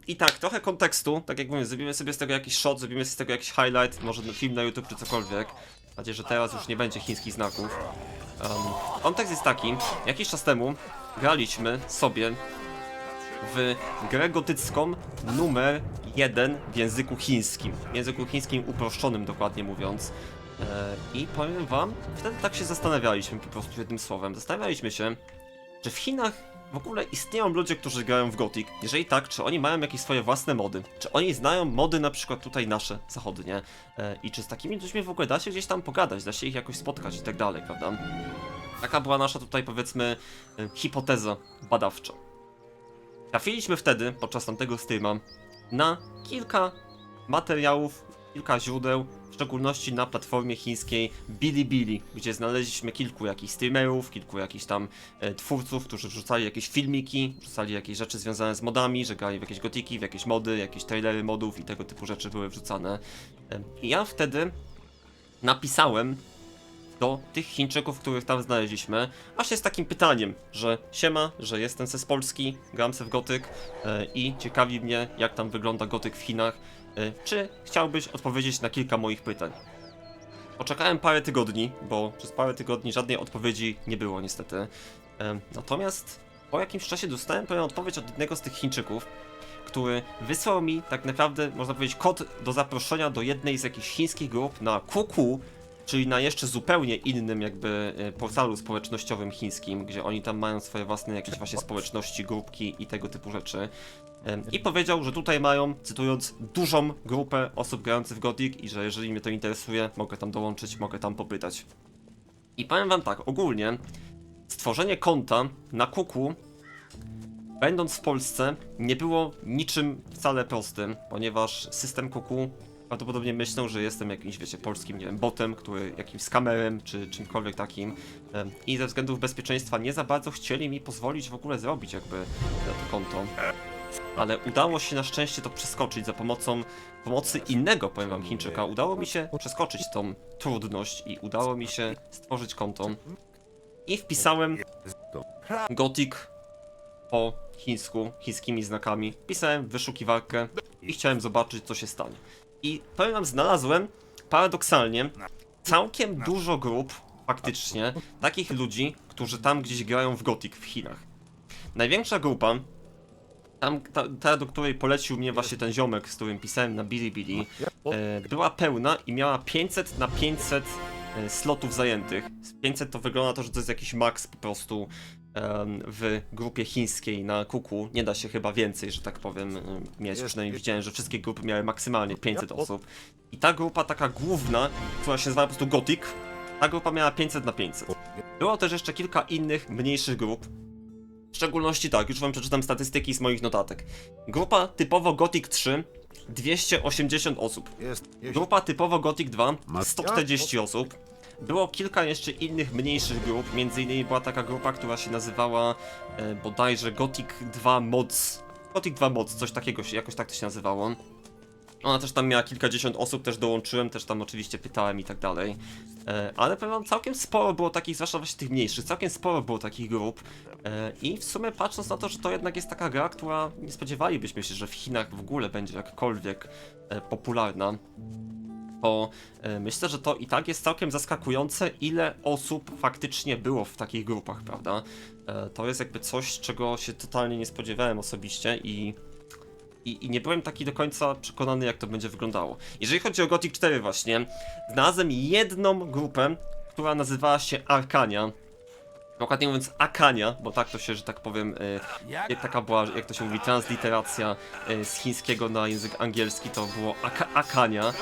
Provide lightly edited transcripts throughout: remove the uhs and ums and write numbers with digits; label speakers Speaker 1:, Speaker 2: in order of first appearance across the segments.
Speaker 1: I tak, trochę kontekstu, tak jak mówię, zrobimy sobie z tego jakiś shot, zrobimy z tego jakiś highlight, może film na YouTube czy cokolwiek. Mam nadzieję, że teraz już nie będzie chińskich znaków. Kontekst jest taki, jakiś czas temu graliśmy sobie w grę gotycką numer 1 w języku chińskim. W języku chińskim uproszczonym, dokładnie mówiąc. I powiem wam, wtedy tak się zastanawialiśmy po prostu jednym słowem. Zastanawialiśmy się, czy w Chinach w ogóle istnieją ludzie, którzy grają w Gothic? Jeżeli tak, czy oni mają jakieś swoje własne mody? Czy oni znają mody na przykład tutaj nasze, zachodnie? I czy z takimi ludźmi w ogóle da się gdzieś tam pogadać, da się ich jakoś spotkać i tak dalej, prawda? Taka była nasza tutaj, powiedzmy, hipoteza badawcza. Trafiliśmy wtedy, podczas tamtego streama, na kilka materiałów, kilka źródeł, w szczególności na platformie chińskiej Bilibili, gdzie znaleźliśmy kilku jakichś streamerów, kilku jakichś tam twórców, którzy wrzucali jakieś filmiki, wrzucali jakieś rzeczy związane z modami, że grali w jakieś gotiki, w jakieś mody, jakieś trailery modów i tego typu rzeczy były wrzucane. I ja wtedy napisałem do tych Chińczyków, których tam znaleźliśmy, właśnie z takim pytaniem, że siema, że jestem z Polski, gram se w gotyk i ciekawi mnie, jak tam wygląda gotyk w Chinach. Czy chciałbyś odpowiedzieć na kilka moich pytań? Poczekałem parę tygodni, bo przez parę tygodni żadnej odpowiedzi nie było niestety. Natomiast po jakimś czasie dostałem pewną odpowiedź od jednego z tych Chińczyków, który wysłał mi tak naprawdę, można powiedzieć, kod do zaproszenia do jednej z jakichś chińskich grup na QQ, czyli na jeszcze zupełnie innym jakby portalu społecznościowym chińskim, gdzie oni tam mają swoje własne jakieś właśnie społeczności, grupki i tego typu rzeczy. I powiedział, że tutaj mają, cytując, dużą grupę osób grających w Gothic i że jeżeli mnie to interesuje, mogę tam dołączyć, mogę tam popytać. I powiem wam tak, ogólnie stworzenie konta na QQ, będąc w Polsce, nie było niczym wcale prostym, ponieważ system QQ prawdopodobnie myślą, że jestem jakimś, wiecie, polskim, nie wiem, botem, który jakimś skamerem, czy czymkolwiek takim. I ze względów bezpieczeństwa nie za bardzo chcieli mi pozwolić w ogóle zrobić jakby to konto. Ale udało się na szczęście to przeskoczyć za pomocy innego, powiem wam, Chińczyka. Udało mi się przeskoczyć tą trudność i udało mi się stworzyć konto. I wpisałem Gothic po chińsku, chińskimi znakami. Wpisałem wyszukiwarkę i chciałem zobaczyć, co się stanie. I powiem wam, znalazłem paradoksalnie całkiem dużo grup, faktycznie, takich ludzi, którzy tam gdzieś grają w Gothic w Chinach. Największa grupa, ta do której polecił mnie właśnie ten ziomek, z którym pisałem na Bilibili, była pełna i miała 500 na 500 slotów zajętych. 500 to wygląda to, że to jest jakiś maks po prostu w grupie chińskiej na QQ. Nie da się chyba więcej, że tak powiem, mieć. Przynajmniej widziałem, że wszystkie grupy miały maksymalnie 500 osób. I ta grupa taka główna, która się nazywa po prostu Gothic, ta grupa miała 500 na 500. Było też jeszcze kilka innych, mniejszych grup. W szczególności tak, już wam przeczytam statystyki z moich notatek. Grupa typowo Gothic 3, 280 osób. Grupa typowo Gothic 2, 140 osób. Było kilka jeszcze innych mniejszych grup, między innymi była taka grupa, która się nazywała bodajże Gothic 2 Mods. Gothic 2 Mods, coś takiego, jakoś tak to się nazywało. Ona też tam miała kilkadziesiąt osób, też dołączyłem, też tam oczywiście pytałem i tak dalej. Ale powiem wam, całkiem sporo było takich, zwłaszcza właśnie tych mniejszych, całkiem sporo było takich grup. I w sumie patrząc na to, że to jednak jest taka gra, która nie spodziewalibyśmy się, że w Chinach w ogóle będzie jakkolwiek popularna, to myślę, że to i tak jest całkiem zaskakujące, ile osób faktycznie było w takich grupach, prawda? To jest jakby coś, czego się totalnie nie spodziewałem osobiście i nie byłem taki do końca przekonany, jak to będzie wyglądało. Jeżeli chodzi o Gothic 4 właśnie, znalazłem jedną grupę, która nazywała się Arkania. Dokładnie mówiąc Akania, bo tak to się, że tak powiem, taka była, jak to się mówi, transliteracja z chińskiego na język angielski, to było Akania.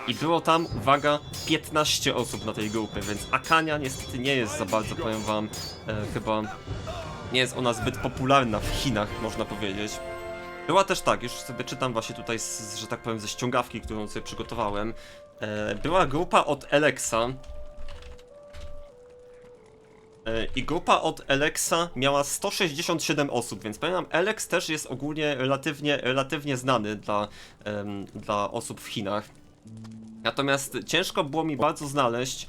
Speaker 1: I było tam, uwaga, 15 osób na tej grupie, więc Akania niestety nie jest za bardzo, powiem wam, chyba nie jest ona zbyt popularna w Chinach, można powiedzieć. Była też tak, już sobie czytam właśnie tutaj, że tak powiem, ze ściągawki, którą sobie przygotowałem. Była grupa od Alexa. I grupa od Alexa miała 167 osób, więc powiem wam, Alex też jest ogólnie relatywnie znany dla osób w Chinach. Natomiast ciężko było mi bardzo znaleźć,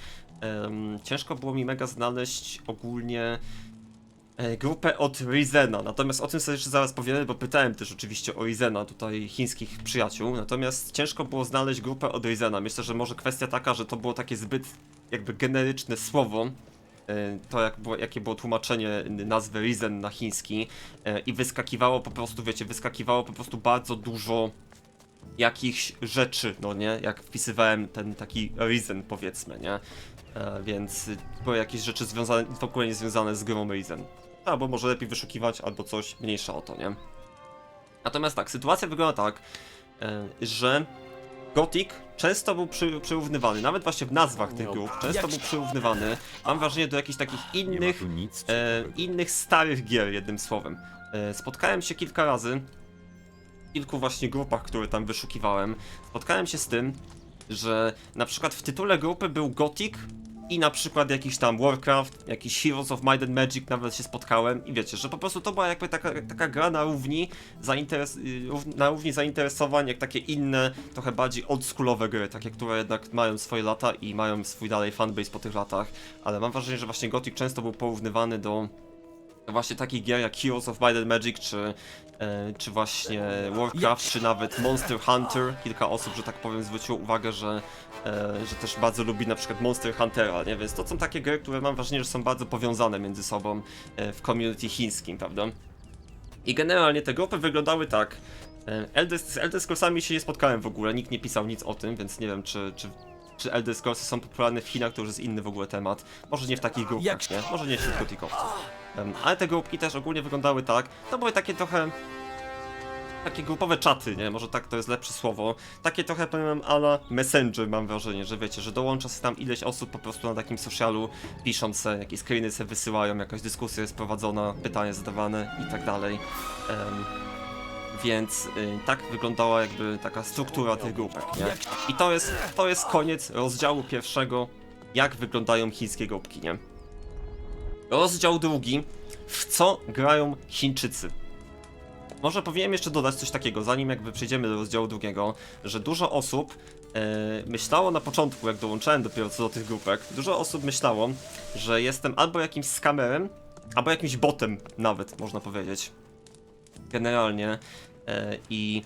Speaker 1: ciężko było mi mega znaleźć ogólnie grupę od Rizena, natomiast o tym sobie jeszcze zaraz powiemy, bo pytałem też oczywiście o Rizena, tutaj chińskich przyjaciół, natomiast ciężko było znaleźć grupę od Rizena. Myślę, że może kwestia taka, że to było takie zbyt jakby generyczne słowo, to jakie było tłumaczenie nazwy Rizen na chiński i wyskakiwało po prostu, wiecie, wyskakiwało po prostu bardzo dużo jakichś rzeczy, no nie, jak wpisywałem ten taki Rizen, powiedzmy, nie, więc były jakieś rzeczy związane, w ogóle nie związane z grą Rizen. Albo może lepiej wyszukiwać, albo coś mniejsza o to, nie? Natomiast tak, sytuacja wygląda tak, że Gothic często był przyrównywany, nawet właśnie w nazwach tych grup, często był przyrównywany, mam wrażenie, do jakichś takich innych starych gier, jednym słowem. Spotkałem się kilka razy w kilku właśnie grupach, które tam wyszukiwałem. Spotkałem się z tym, że na przykład w tytule grupy był Gothic i na przykład jakiś tam Warcraft, jakiś Heroes of Might and Magic, nawet się spotkałem i wiecie, że po prostu to była jakby taka gra na równi, zainteresowań, jak takie inne, trochę bardziej oldschoolowe gry, takie, które jednak mają swoje lata i mają swój dalej fanbase po tych latach, ale mam wrażenie, że właśnie Gothic często był porównywany do właśnie takich gier jak Heroes of Might and Magic, czy właśnie Warcraft, czy nawet Monster Hunter. Kilka osób, że tak powiem, zwróciło uwagę, że też bardzo lubi na przykład Monster Huntera, nie? Więc to są takie gry, które mam wrażenie, że są bardzo powiązane między sobą w community chińskim, prawda? I generalnie te grupy wyglądały tak. Z Elder Scrollsami się nie spotkałem w ogóle, nikt nie pisał nic o tym, więc nie wiem, czy Elder Scrollsy są popularne w Chinach, to już jest inny w ogóle temat. Może nie w takich grupach, nie? Może nie wśród gotikowców. Ale te grupki też ogólnie wyglądały tak, to były takie trochę... Takie grupowe czaty, nie? Może tak to jest lepsze słowo. Takie trochę, powiem, a la Messenger, mam wrażenie, że wiecie, że dołącza się tam ileś osób po prostu na takim socialu, piszą se, jakieś screeny se wysyłają, jakaś dyskusja jest prowadzona, pytania zadawane i tak dalej. Więc tak wyglądała jakby taka struktura tych grupek, nie? I to jest koniec rozdziału pierwszego, jak wyglądają chińskie grupki, nie? Rozdział drugi, w co grają Chińczycy. Może powinienem jeszcze dodać coś takiego, zanim jakby przejdziemy do rozdziału drugiego, że dużo osób myślało na początku, jak dołączałem dopiero co do tych grupek, dużo osób myślało, że jestem albo jakimś skamerem, albo jakimś botem nawet, można powiedzieć. Generalnie. I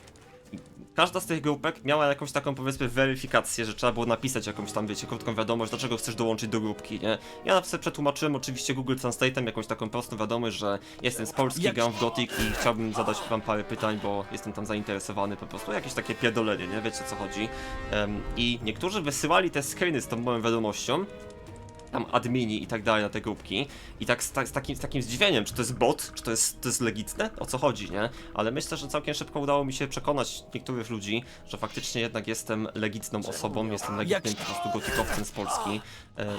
Speaker 1: każda z tych grupek miała jakąś taką, powiedzmy, weryfikację, że trzeba było napisać jakąś tam, wiecie, krótką wiadomość, dlaczego chcesz dołączyć do grupki, nie? Ja sobie przetłumaczyłem oczywiście Google Translate'em jakąś taką prostą wiadomość, że jestem z Polski, gram w Gothic i chciałbym zadać wam parę pytań, bo jestem tam zainteresowany, po prostu jakieś takie pierdolenie, nie? Wiecie, o co chodzi. I niektórzy wysyłali te screeny z tą moją wiadomością, tam admini i tak dalej na te grupki i tak z takim zdziwieniem, czy to jest bot, czy to jest legitne, o co chodzi, nie? Ale myślę, że całkiem szybko udało mi się przekonać niektórych ludzi, że faktycznie jednak jestem legitną osobą, jestem legitnym po prostu gotikowcem z Polski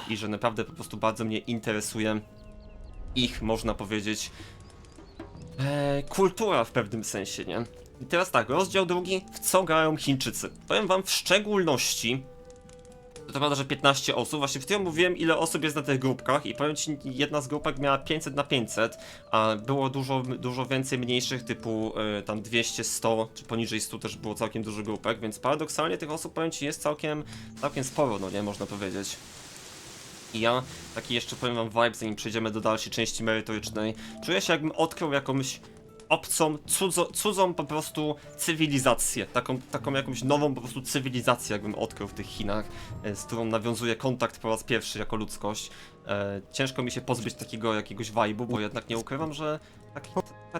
Speaker 1: i że naprawdę po prostu bardzo mnie interesuje ich, można powiedzieć, kultura w pewnym sensie, nie? I teraz tak, rozdział drugi, w co grają Chińczycy. Powiem wam w szczególności, to prawda, że 15 osób. Właśnie w tym mówiłem, ile osób jest na tych grupkach i powiem ci, jedna z grupek miała 500 na 500, a było dużo więcej mniejszych, typu tam 200, 100, czy poniżej 100 też było całkiem dużo grupek, więc paradoksalnie tych osób, powiem ci, jest całkiem sporo, no nie, można powiedzieć. I ja, taki jeszcze powiem wam vibe, zanim przejdziemy do dalszej części merytorycznej, czuję się, jakbym odkrył jakąś obcą, cudzą po prostu cywilizację, taką jakąś nową po prostu cywilizację, jakbym odkrył w tych Chinach, z którą nawiązuję kontakt po raz pierwszy jako ludzkość. Ciężko mi się pozbyć takiego jakiegoś vibe'u, bo jednak nie ukrywam, że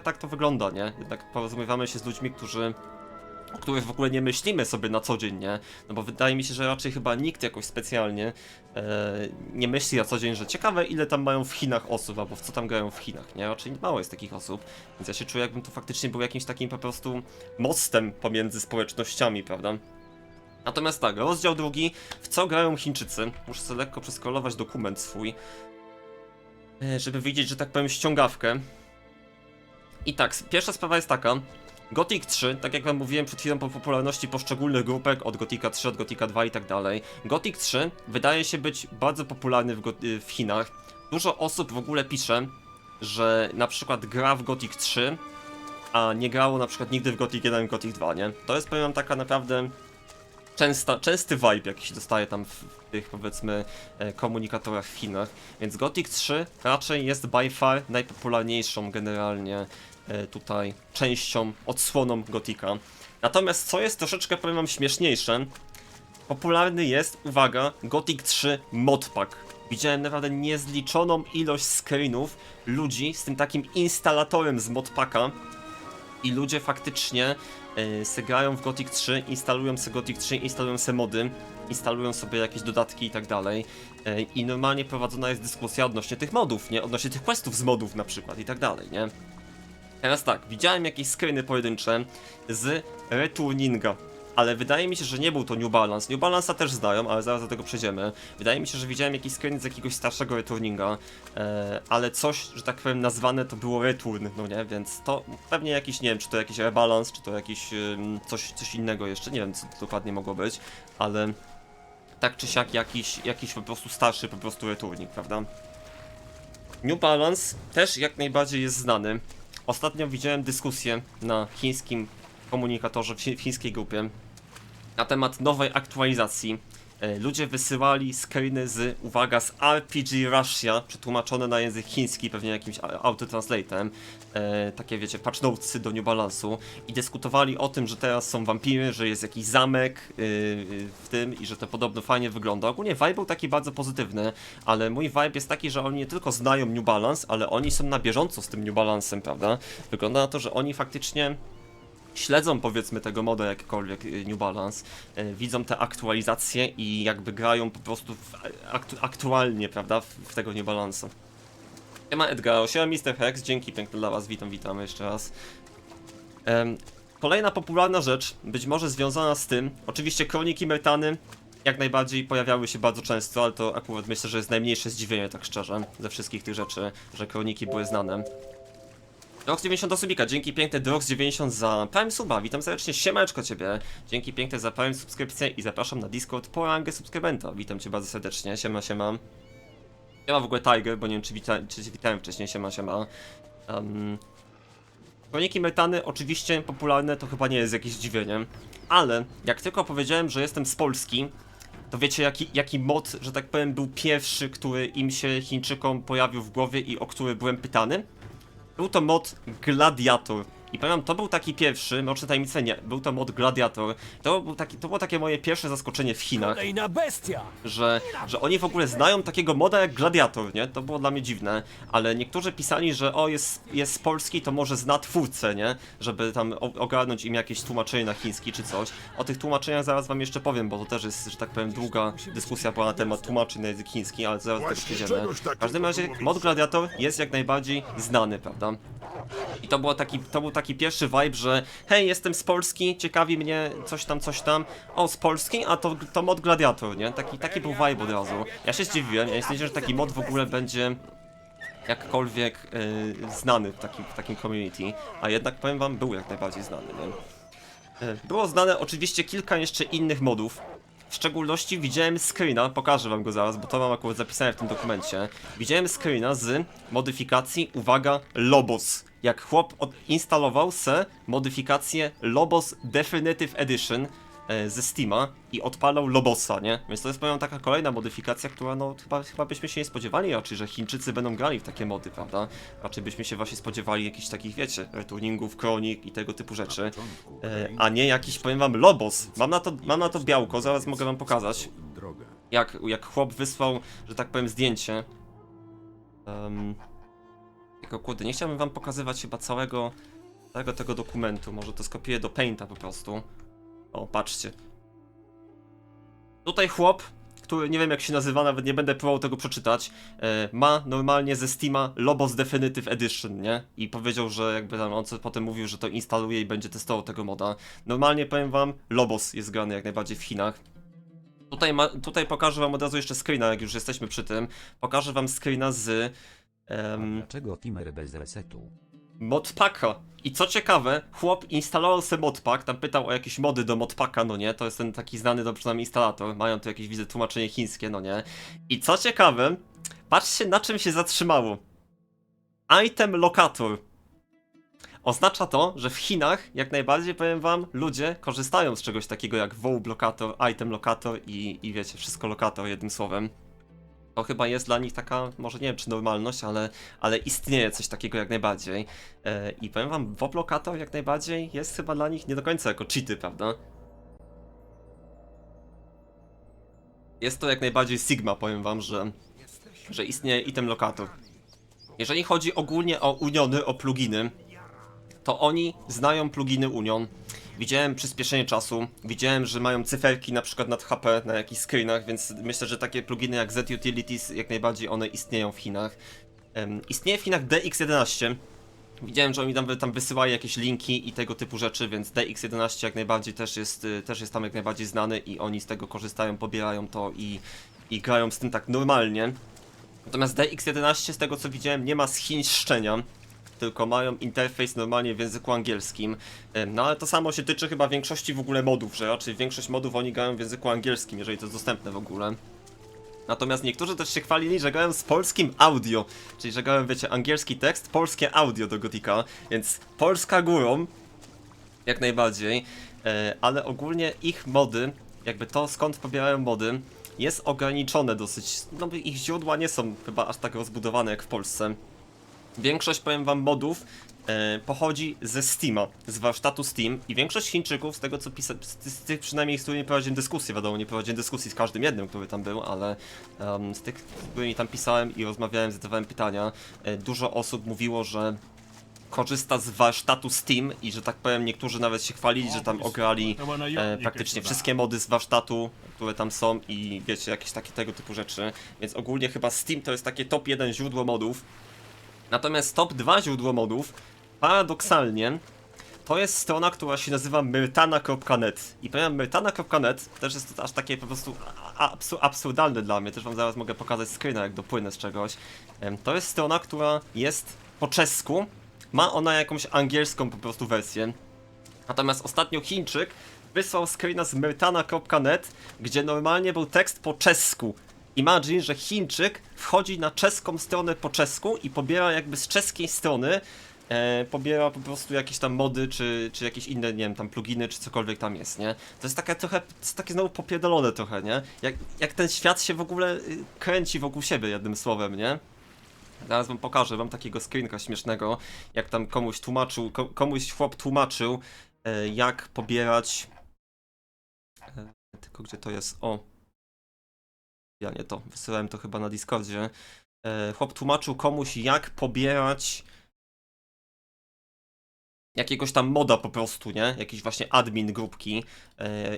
Speaker 1: tak to wygląda, nie? Jednak porozumiewamy się z ludźmi, o których w ogóle nie myślimy sobie na co dzień, nie? No bo wydaje mi się, że raczej chyba nikt jakoś specjalnie nie myśli na co dzień, że ciekawe, ile tam mają w Chinach osób, albo w co tam grają w Chinach, nie? Raczej mało jest takich osób, więc ja się czuję, jakbym tu faktycznie był jakimś takim po prostu mostem pomiędzy społecznościami, prawda? Natomiast tak, rozdział drugi, w co grają Chińczycy. Muszę sobie lekko przeskrolować dokument swój, żeby widzieć, że tak powiem, ściągawkę. I tak, pierwsza sprawa jest taka. Gothic 3, tak jak wam mówiłem przed chwilą po popularności poszczególnych grupek, od Gothica 3, od Gothica 2 i tak dalej. Gothic 3 wydaje się być bardzo popularny w Chinach. Dużo osób w ogóle pisze, że na przykład gra w Gothic 3, a nie grało na przykład nigdy w Gothic 1 i Gothic 2, nie? To jest, powiem wam, taka naprawdę częsty vibe jakiś dostaje tam w tych, powiedzmy, komunikatorach w Chinach, więc Gothic 3 raczej jest by far najpopularniejszą generalnie tutaj częścią, odsłoną Gothica. Natomiast co jest troszeczkę, powiem wam, śmieszniejsze, popularny jest, uwaga, Gothic 3 modpack. Widziałem naprawdę niezliczoną ilość screenów ludzi z tym takim instalatorem z modpacka i ludzie faktycznie se grają w Gothic 3, instalują sobie Gothic 3, instalują sobie mody, instalują sobie jakieś dodatki i tak dalej. I normalnie prowadzona jest dyskusja odnośnie tych modów, nie? Odnośnie tych questów z modów na przykład i tak dalej, nie? Teraz tak, widziałem jakieś screeny pojedyncze z returninga, ale wydaje mi się, że nie był to New Balance. New Balance'a też znają, ale zaraz do tego przejdziemy. Wydaje mi się, że widziałem jakiś screen z jakiegoś starszego returninga, ale coś, że tak powiem, nazwane to było return, no nie? Więc to pewnie jakiś, nie wiem, czy to jakiś rebalance, czy to jakiś coś innego jeszcze, nie wiem, co to dokładnie mogło być, ale tak czy siak jakiś po prostu starszy po prostu returning, prawda? New Balance też jak najbardziej jest znany. Ostatnio widziałem dyskusję na chińskim komunikatorze, w chińskiej grupie na temat nowej aktualizacji. Ludzie wysyłali screeny z, uwaga, z RPG Russia, przetłumaczone na język chiński, pewnie jakimś autotranslatem, takie wiecie, patch notesy do New Balance'u i dyskutowali o tym, że teraz są wampiry, że jest jakiś zamek w tym i że to podobno fajnie wygląda. Ogólnie vibe był taki bardzo pozytywny, ale mój vibe jest taki, że oni nie tylko znają New Balance, ale oni są na bieżąco z tym New Balance'em, prawda? Wygląda na to, że oni faktycznie śledzą, powiedzmy, tego moda jakkolwiek New Balance, widzą te aktualizacje i jakby grają po prostu aktualnie, prawda, w tego New Balance'a. Siema Edgar, siema Mr. Hex, dzięki piękne dla was, witam jeszcze raz. Kolejna popularna rzecz, być może związana z tym, oczywiście Kroniki Myrtany jak najbardziej pojawiały się bardzo często, ale to akurat myślę, że jest najmniejsze zdziwienie, tak szczerze, ze wszystkich tych rzeczy, że Kroniki były znane. Drox90 do subika, dzięki piękne Drox90 za Prime Suba, witam serdecznie, siemeczko ciebie. Dzięki piękne za Prime subskrypcję i zapraszam na Discord po rangę subskrybenta. Witam cię bardzo serdecznie, siema. Siema w ogóle Tiger, bo nie wiem czy cię witałem wcześniej, siema. Kroniki Myrtany oczywiście popularne, to chyba nie jest jakieś zdziwienie, ale jak tylko powiedziałem, że jestem z Polski, to wiecie jaki mod, że tak powiem, był pierwszy, który im się Chińczykom pojawił w głowie i o który byłem pytany? Był to mod Gladiator. I powiem, to był taki pierwszy, Mroczne Tajemnice nie, był to mod Gladiator. To było takie moje pierwsze zaskoczenie w Chinach,
Speaker 2: bestia!
Speaker 1: że oni w ogóle znają takiego moda jak Gladiator, nie? To było dla mnie dziwne, ale niektórzy pisali, że o, jest z Polski, to może zna twórcę, nie? Żeby tam ogarnąć im jakieś tłumaczenie na chiński czy coś. O tych tłumaczeniach zaraz wam jeszcze powiem, bo to też jest, że tak powiem, długa dyskusja była na temat tłumaczeń na język chiński, ale zaraz do tego przejdziemy. W każdym razie mod Gladiator jest jak najbardziej znany, prawda? I to był taki pierwszy vibe, że hej, jestem z Polski, ciekawi mnie coś tam, o, z Polski, a to mod Gladiator, nie? Taki był vibe od razu. Ja się zdziwiłem, ja nie sądziłem, że taki mod w ogóle będzie jakkolwiek znany w takim community, a jednak powiem wam, był jak najbardziej znany, nie? Było znane oczywiście kilka jeszcze innych modów. W szczególności widziałem screena, pokażę wam go zaraz, bo to mam akurat zapisane w tym dokumencie. Widziałem screena z modyfikacji, uwaga, Lobos. Jak chłop instalował se modyfikację Lobos Definitive Edition ze Steama i odpalał Lobosa, nie? Więc to jest, powiem, taka kolejna modyfikacja, która no chyba byśmy się nie spodziewali raczej, że Chińczycy będą grali w takie mody, prawda? Raczej byśmy się właśnie spodziewali jakichś takich, wiecie, returningów, kronik i tego typu rzeczy, a nie jakiś, powiem wam, Lobos. Mam na to białko, zaraz mogę wam pokazać, jak chłop wysłał, że tak powiem, zdjęcie. Tylko kurde, nie chciałbym wam pokazywać chyba całego tego dokumentu, może to skopiuję do Painta po prostu. O, patrzcie. Tutaj chłop, który nie wiem jak się nazywa, nawet nie będę próbował tego przeczytać, ma normalnie ze Steama Lobos Definitive Edition, nie? I powiedział, że jakby tam on potem mówił, że to instaluje i będzie testował tego moda. Normalnie powiem wam, Lobos jest grany jak najbardziej w Chinach. Tutaj pokażę wam od razu jeszcze screena, jak już jesteśmy przy tym. Pokażę wam screena z...
Speaker 3: Dlaczego Timer bez resetu?
Speaker 1: Modpacka. I co ciekawe, chłop instalował sobie modpack, tam pytał o jakieś mody do modpacka, no nie, to jest ten taki znany dobrze nam instalator, mają tu jakieś, widzę, tłumaczenie chińskie, no nie. I co ciekawe, patrzcie na czym się zatrzymało. Item Locator. Oznacza to, że w Chinach, jak najbardziej powiem wam, ludzie korzystają z czegoś takiego jak WoW lokator, item lokator i wiecie, wszystko lokator jednym słowem. To chyba jest dla nich taka, może nie wiem czy normalność, ale istnieje coś takiego jak najbardziej. I powiem wam, WoW lokator jak najbardziej jest chyba dla nich nie do końca jako cheaty, prawda? Jest to jak najbardziej Sigma, powiem wam, że istnieje item lokator. Jeżeli chodzi ogólnie o Uniony, o pluginy, to oni znają pluginy Union. Widziałem przyspieszenie czasu, widziałem, że mają cyferki na przykład nad HP na jakichś screenach, więc myślę, że takie pluginy jak Z Utilities, jak najbardziej one istnieją w Chinach. Istnieje w Chinach DX11. Widziałem, że oni tam wysyłają jakieś linki i tego typu rzeczy, więc DX11 jak najbardziej też jest tam jak najbardziej znany i oni z tego korzystają, pobierają to i grają z tym tak normalnie. Natomiast DX11 z tego co widziałem nie ma zchińszczenia, tylko mają interfejs normalnie w języku angielskim. No ale to samo się tyczy chyba większości w ogóle modów, że raczej większość modów oni grają w języku angielskim, jeżeli to jest dostępne w ogóle. Natomiast niektórzy też się chwalili, że grają z polskim audio, czyli że grają, wiecie, angielski tekst, polskie audio do Gotika, więc Polska górą, jak najbardziej, ale ogólnie ich mody, jakby to skąd pobierają mody, jest ograniczone dosyć, no ich źródła nie są chyba aż tak rozbudowane jak w Polsce. Większość, powiem wam, modów pochodzi ze Steama, z warsztatu Steam i większość Chińczyków, z tego co z tych przynajmniej, z którymi prowadziłem dyskusję, wiadomo, nie prowadziłem dyskusji z każdym jednym, który tam był, ale z tych, z którymi tam pisałem i rozmawiałem, zadawałem pytania, dużo osób mówiło, że korzysta z warsztatu Steam i że tak powiem niektórzy nawet się chwalili, że tam ograli praktycznie wszystkie mody z warsztatu, które tam są i wiecie, jakieś takie tego typu rzeczy, więc ogólnie chyba Steam to jest takie top 1 źródło modów. Natomiast top 2 źródło modów, paradoksalnie, to jest strona, która się nazywa myrtana.net. I powiem, myrtana.net też jest to aż takie po prostu absurdalne dla mnie, też wam zaraz mogę pokazać screena, jak dopłynę z czegoś. To jest strona, która jest po czesku, ma ona jakąś angielską po prostu wersję. Natomiast ostatnio Chińczyk wysłał screena z myrtana.net, gdzie normalnie był tekst po czesku. Imagine, że Chińczyk wchodzi na czeską stronę po czesku i pobiera jakby z czeskiej strony, pobiera po prostu jakieś tam mody, czy jakieś inne, nie wiem, tam pluginy, czy cokolwiek tam jest, nie? To jest takie trochę, to jest takie znowu popierdolone trochę, nie? Jak ten świat się w ogóle kręci wokół siebie, jednym słowem, nie? Zaraz wam pokażę, mam takiego screenka śmiesznego, jak tam komuś tłumaczył, komuś chłop tłumaczył, jak pobierać... Tylko gdzie to jest? O! Ja nie to, wysyłałem to chyba na Discordzie. Chłop tłumaczył komuś, jak pobierać jakiegoś tam moda po prostu, nie? Jakiś właśnie admin grupki.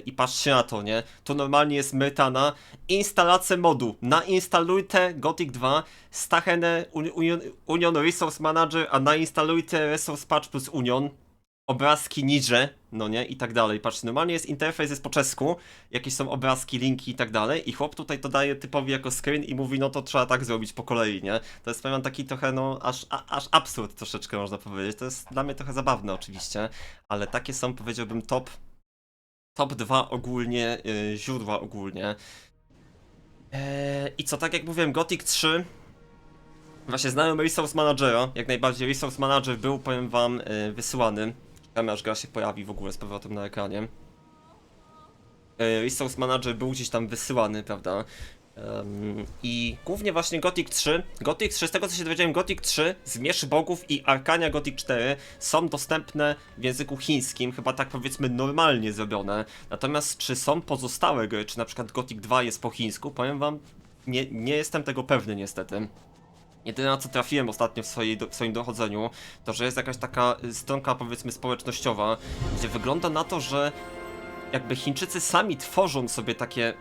Speaker 1: I patrzcie na to, nie? To normalnie jest Myrtana. Instalację modu. Nainstalujcie Gothic 2, stachene Union Resource Manager, a nainstalujcie Resource Patch plus Union. Obrazki niże, no nie, i tak dalej. Patrzcie, normalnie jest interfejs, jest po czesku, jakieś są obrazki, linki i tak dalej i chłop tutaj to daje typowi jako screen i mówi, no to trzeba tak zrobić po kolei, nie? To jest pewien taki trochę, no, aż absurd troszeczkę można powiedzieć. To jest dla mnie trochę zabawne oczywiście, ale takie są, powiedziałbym, top 2 ogólnie, źródła ogólnie. I co, tak jak mówiłem, Gothic 3... Właśnie znałem Resource Managera, jak najbardziej Resource Manager był, powiem wam, wysyłany. Czekamy aż gra się pojawi w ogóle z powrotem na ekranie. Resource Manager był gdzieś tam wysyłany, prawda? I głównie właśnie Gothic 3. Gothic 3, z tego co się dowiedziałem, Gothic 3, Zmierzch Bogów i Arkania Gothic 4 są dostępne w języku chińskim, chyba tak powiedzmy normalnie zrobione. Natomiast czy są pozostałe gry, czy na przykład Gothic 2 jest po chińsku, powiem wam, nie jestem tego pewny niestety. Jedyne na co trafiłem ostatnio w swoim dochodzeniu, to że jest jakaś taka stronka, powiedzmy, społecznościowa, gdzie wygląda na to, że jakby Chińczycy sami tworzą sobie takie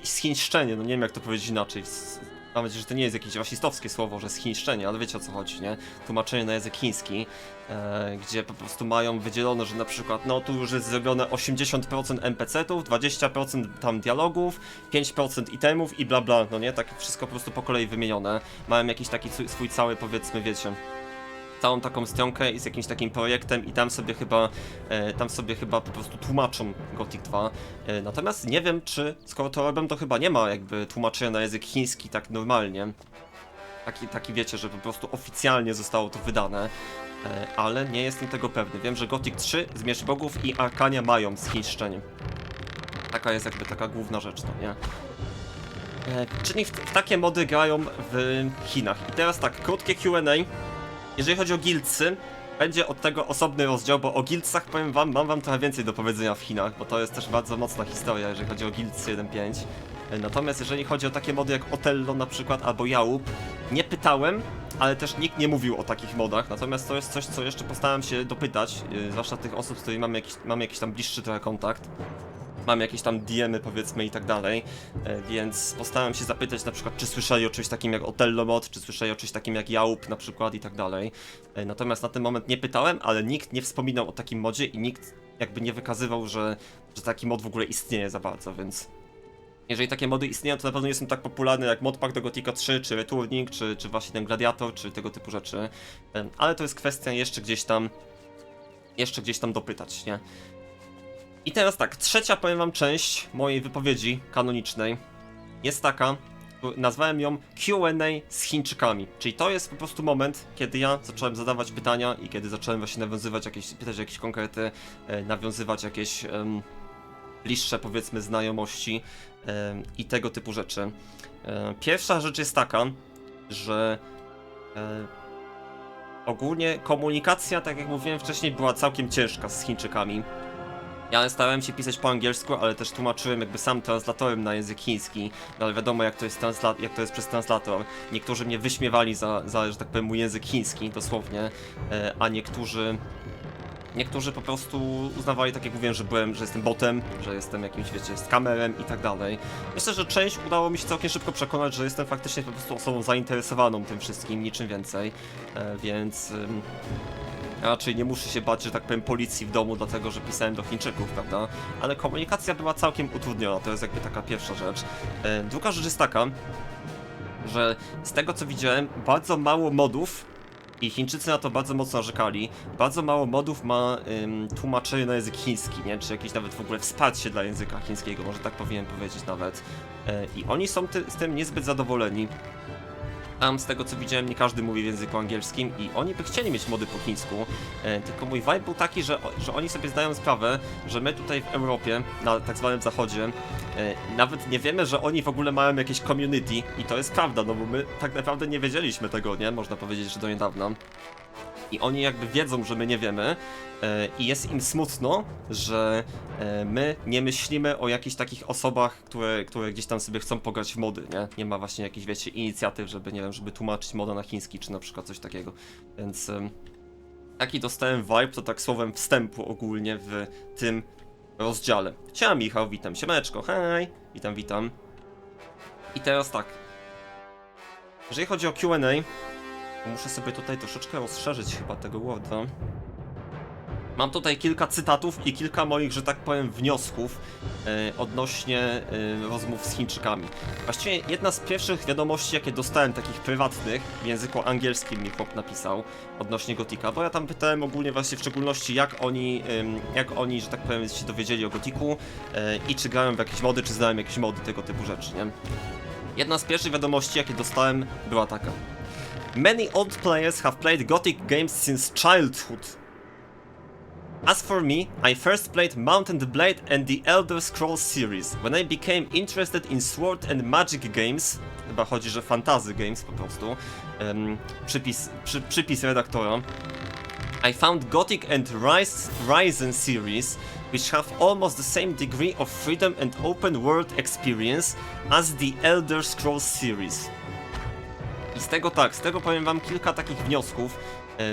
Speaker 1: schińszczenie, no nie wiem jak to powiedzieć inaczej. Mam nadzieję, że to nie jest jakieś rasistowskie słowo, że schińszczenie, ale wiecie o co chodzi, nie? Tłumaczenie na język chiński, gdzie po prostu mają wydzielone, że na przykład, no tu już jest zrobione 80% NPC-ów, 20% tam dialogów, 5% itemów i bla bla, no nie? Tak wszystko po prostu po kolei wymienione. Mają jakiś taki swój cały, powiedzmy, wiecie, całą taką stronkę i z jakimś takim projektem i tam sobie chyba po prostu tłumaczą Gothic 2. Natomiast nie wiem, czy skoro to robią, to chyba nie ma jakby tłumaczenia na język chiński tak normalnie. Taki wiecie, że po prostu oficjalnie zostało to wydane, ale nie jestem tego pewny. Wiem, że Gothic 3, Zmierzch Bogów i Arcania mają zchińszczenie. Taka jest jakby taka główna rzecz, no nie? Czyli w takie mody grają w Chinach. I teraz tak, krótkie Q&A. Jeżeli chodzi o guildsy, będzie od tego osobny rozdział, bo o guildsach powiem wam, mam wam trochę więcej do powiedzenia w Chinach, bo to jest też bardzo mocna historia, jeżeli chodzi o guildsy 1.5. Natomiast jeżeli chodzi o takie mody jak Otello na przykład, albo Yaup, nie pytałem, ale też nikt nie mówił o takich modach, natomiast to jest coś, co jeszcze postaram się dopytać, zwłaszcza tych osób, z którymi mamy jakiś tam bliższy trochę kontakt. Mam jakieś tam DM-y powiedzmy i tak dalej, więc postaram się zapytać na przykład, czy słyszeli o czymś takim jak Otello mod, czy słyszeli o czymś takim jak Yaup na przykład i tak dalej. Natomiast na ten moment nie pytałem, ale nikt nie wspominał o takim modzie i nikt jakby nie wykazywał, że taki mod w ogóle istnieje za bardzo, więc jeżeli takie mody istnieją, to na pewno nie są tak popularne jak modpack do Gothica 3, czy Returning, czy właśnie ten Gladiator, czy tego typu rzeczy. Ale to jest kwestia jeszcze gdzieś tam dopytać, nie? I teraz tak, trzecia, powiem wam, część mojej wypowiedzi kanonicznej jest taka, nazwałem ją Q&A z Chińczykami, czyli to jest po prostu moment, kiedy ja zacząłem zadawać pytania i kiedy zacząłem właśnie pytać jakieś konkrety, nawiązywać jakieś bliższe, powiedzmy, znajomości i tego typu rzeczy. Pierwsza rzecz jest taka, że ogólnie komunikacja, tak jak mówiłem wcześniej, była całkiem ciężka z Chińczykami. Ja starałem się pisać po angielsku, ale też tłumaczyłem jakby sam translatorem na język chiński, no ale wiadomo jak to jest przez translator. Niektórzy mnie wyśmiewali za, że tak powiem, mój język chiński, dosłownie, a niektórzy po prostu uznawali, tak jak mówiłem, że jestem botem, że jestem jakimś, wiecie, skamerem i tak dalej. Myślę, że część udało mi się całkiem szybko przekonać, że jestem faktycznie po prostu osobą zainteresowaną tym wszystkim, niczym więcej, więc raczej nie muszę się bać, że tak powiem, policji w domu, dlatego że pisałem do Chińczyków, prawda? Ale komunikacja była całkiem utrudniona, to jest jakby taka pierwsza rzecz. Druga rzecz jest taka, że z tego co widziałem, bardzo mało modów, i Chińczycy na to bardzo mocno narzekali, bardzo mało modów ma tłumaczenie na język chiński, nie? Czy jakieś nawet w ogóle wsparcie dla języka chińskiego, może tak powinienem powiedzieć nawet. I oni są z tym niezbyt zadowoleni. Tam z tego co widziałem, nie każdy mówi w języku angielskim i oni by chcieli mieć mody po chińsku, tylko mój vibe był taki, że oni sobie zdają sprawę, że my tutaj w Europie, na tak zwanym zachodzie, nawet nie wiemy, że oni w ogóle mają jakieś community i to jest prawda, no bo my tak naprawdę nie wiedzieliśmy tego, nie? Można powiedzieć, że do niedawna. I oni jakby wiedzą, że my nie wiemy i jest im smutno, że my nie myślimy o jakichś takich osobach, które gdzieś tam sobie chcą pograć w mody, nie? Nie ma właśnie jakichś, wiecie, inicjatyw, żeby, nie wiem, żeby tłumaczyć moda na chiński, czy na przykład coś takiego. Więc taki dostałem vibe, to tak słowem wstępu ogólnie w tym rozdziale. Siema Michał, witam, siemaneczko, hej, witam. I teraz tak, jeżeli chodzi o Q&A, muszę sobie tutaj troszeczkę rozszerzyć chyba tego Worda. Mam tutaj kilka cytatów i kilka moich, że tak powiem, wniosków odnośnie rozmów z Chińczykami. Właściwie jedna z pierwszych wiadomości, jakie dostałem, takich prywatnych, w języku angielskim mi chłop napisał odnośnie Gothica, bo ja tam pytałem ogólnie właśnie w szczególności jak oni, że tak powiem, się dowiedzieli o Gothicu i czy grają w jakieś mody, czy znają jakieś mody, tego typu rzeczy, nie? Jedna z pierwszych wiadomości, jakie dostałem, była taka. Many old players have played Gothic games since childhood. As for me, I first played Mount and Blade and the Elder Scrolls series. When I became interested in sword and magic games, chyba chodzi, że fantasy games po prostu, przypis redaktora, I found Gothic and Ryzen series, which have almost the same degree of freedom and open world experience as the Elder Scrolls series. I z tego powiem wam kilka takich wniosków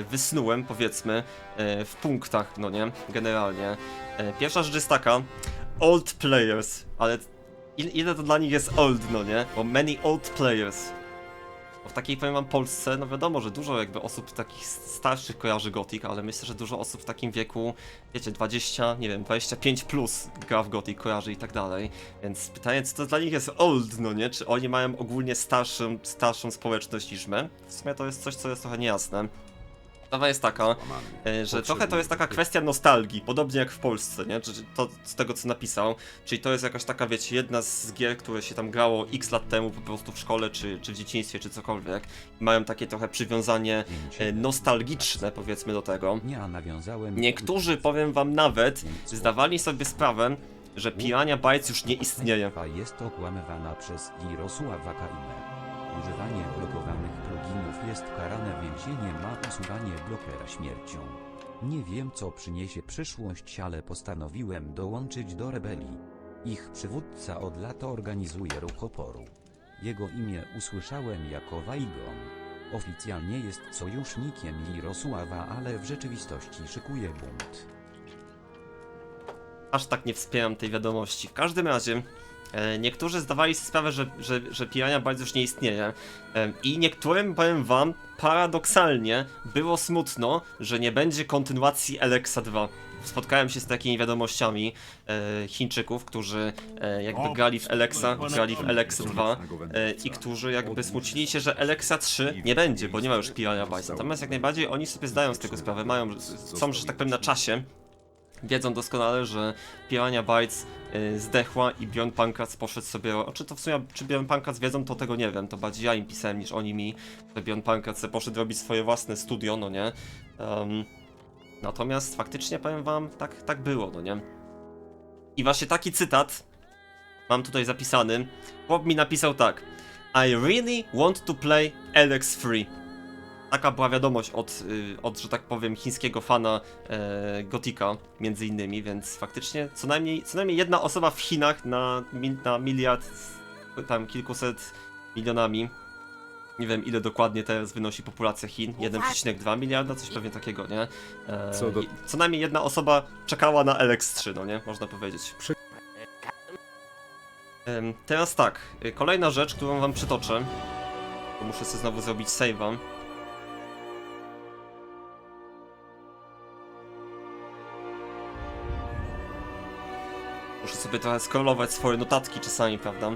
Speaker 1: wysnułem, powiedzmy, w punktach, no nie, generalnie. Pierwsza rzecz jest taka, old players, ale ile to dla nich jest old, no nie, bo many old players. Bo w takiej, powiem wam, Polsce, no wiadomo, że dużo jakby osób takich starszych kojarzy Gothic, ale myślę, że dużo osób w takim wieku, wiecie, 20, nie wiem, 25 plus gra w Gothic, kojarzy i tak dalej. Więc pytanie, co to dla nich jest old, no nie? Czy oni mają ogólnie starszą społeczność niż my? W sumie to jest coś, co jest trochę niejasne. Sprawa jest taka, że trochę to jest taka kwestia nostalgii, podobnie jak w Polsce, nie? To z tego co napisał, czyli to jest jakaś taka, wiecie, jedna z gier, które się tam grało x lat temu po prostu w szkole, czy w dzieciństwie, czy cokolwiek. I mają takie trochę przywiązanie nostalgiczne, powiedzmy, do tego.
Speaker 3: Ja nawiązałem...
Speaker 1: Niektórzy, powiem wam, nawet zdawali sobie sprawę, że Piranha Bytes już nie istnieje.
Speaker 3: Jest okłamywana przez Jirosława Kaimę. Używanie blokowanych pluginów jest karane więzieniem, a usuwanie blokera śmiercią. Nie wiem, co przyniesie przyszłość, ale postanowiłem dołączyć do rebelii. Ich przywódca od lat organizuje ruch oporu. Jego imię usłyszałem jako Waigon. Oficjalnie jest sojusznikiem Jirosława, ale w rzeczywistości szykuje bunt.
Speaker 1: Aż tak nie wspieram tej wiadomości. W każdym razie, niektórzy zdawali sobie sprawę, że Piranha Bytes już nie istnieje. I niektórym, powiem wam, paradoksalnie było smutno, że nie będzie kontynuacji Alexa 2. Spotkałem się z takimi wiadomościami Chińczyków, którzy jakby grali w Alexa, grali w Alexa 2 i którzy jakby smucili się, że Alexa 3 nie będzie, bo nie ma już Piranha Bytes. Natomiast jak najbardziej oni sobie zdają z tego sprawę, są, że tak powiem, na czasie. Wiedzą doskonale, że Piranha Bytes zdechła i Bjorn Pankratz poszedł sobie... Czy Bjorn Pankratz wiedzą, to tego nie wiem, to bardziej ja im pisałem niż oni mi, że Bjorn Pankratz sobie poszedł robić swoje własne studio, no nie? Natomiast faktycznie, powiem wam, tak było, no nie? I właśnie taki cytat mam tutaj zapisany. Bob mi napisał tak: I really want to play Alex Free. Taka była wiadomość od, że tak powiem, chińskiego fana Gotika, między innymi, więc faktycznie co najmniej jedna osoba w Chinach na miliard, tam kilkuset milionami, nie wiem ile dokładnie teraz wynosi populacja Chin, 1,2 miliarda, coś pewnie takiego, nie? Co najmniej jedna osoba czekała na LX3, no nie? Można powiedzieć. Teraz tak, kolejna rzecz, którą wam przytoczę, bo muszę sobie znowu zrobić save'a. Muszę sobie trochę scrollować swoje notatki czasami, prawda?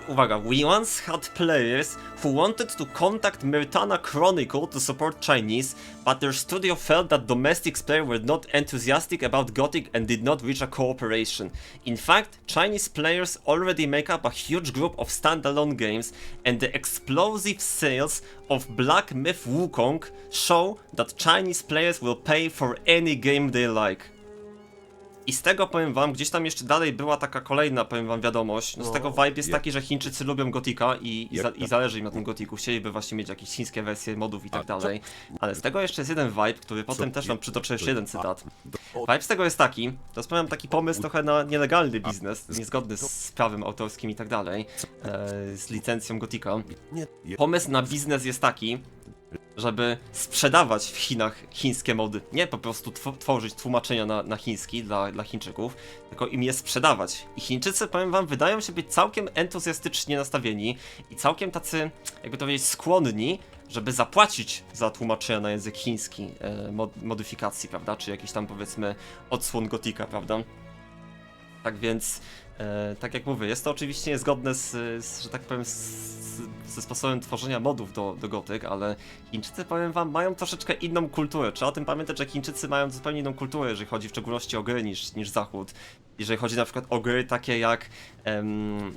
Speaker 1: Uwaga, we once had players who wanted to contact Myrtana Chronicle to support Chinese, but their studio felt that domestic players were not enthusiastic about Gothic and did not reach a cooperation. In fact, Chinese players already make up a huge group of standalone games, and the explosive sales of Black Myth Wukong show that Chinese players will pay for any game they like. I z tego, powiem wam, gdzieś tam jeszcze dalej była taka kolejna, powiem wam, wiadomość. No z tego vibe jest taki, że Chińczycy lubią Gotika i zależy im na tym Gotiku. Chcieliby właśnie mieć jakieś chińskie wersje modów i tak dalej. Ale z tego jeszcze jest jeden vibe, który potem też wam przytoczę jeszcze jeden cytat. Vibe z tego jest taki, to jest, powiem, taki pomysł trochę na nielegalny biznes, niezgodny z prawem autorskim i tak dalej, z licencją Gotika. Pomysł na biznes jest taki, żeby sprzedawać w Chinach chińskie mody. Nie po prostu tworzyć tłumaczenia na chiński dla Chińczyków, tylko im je sprzedawać. I Chińczycy, powiem wam, wydają się być całkiem entuzjastycznie nastawieni i całkiem tacy, jakby to powiedzieć, skłonni, żeby zapłacić za tłumaczenia na język chiński, modyfikacji, prawda, czy jakiś tam, powiedzmy, odsłon Gotika, prawda. Tak więc, tak jak mówię, jest to oczywiście niezgodne że tak powiem, ze sposobem tworzenia modów do Gothic, ale Chińczycy, powiem wam, mają troszeczkę inną kulturę. Trzeba o tym pamiętać, że Chińczycy mają zupełnie inną kulturę, jeżeli chodzi w szczególności o gry niż Zachód. Jeżeli chodzi na przykład o gry takie jak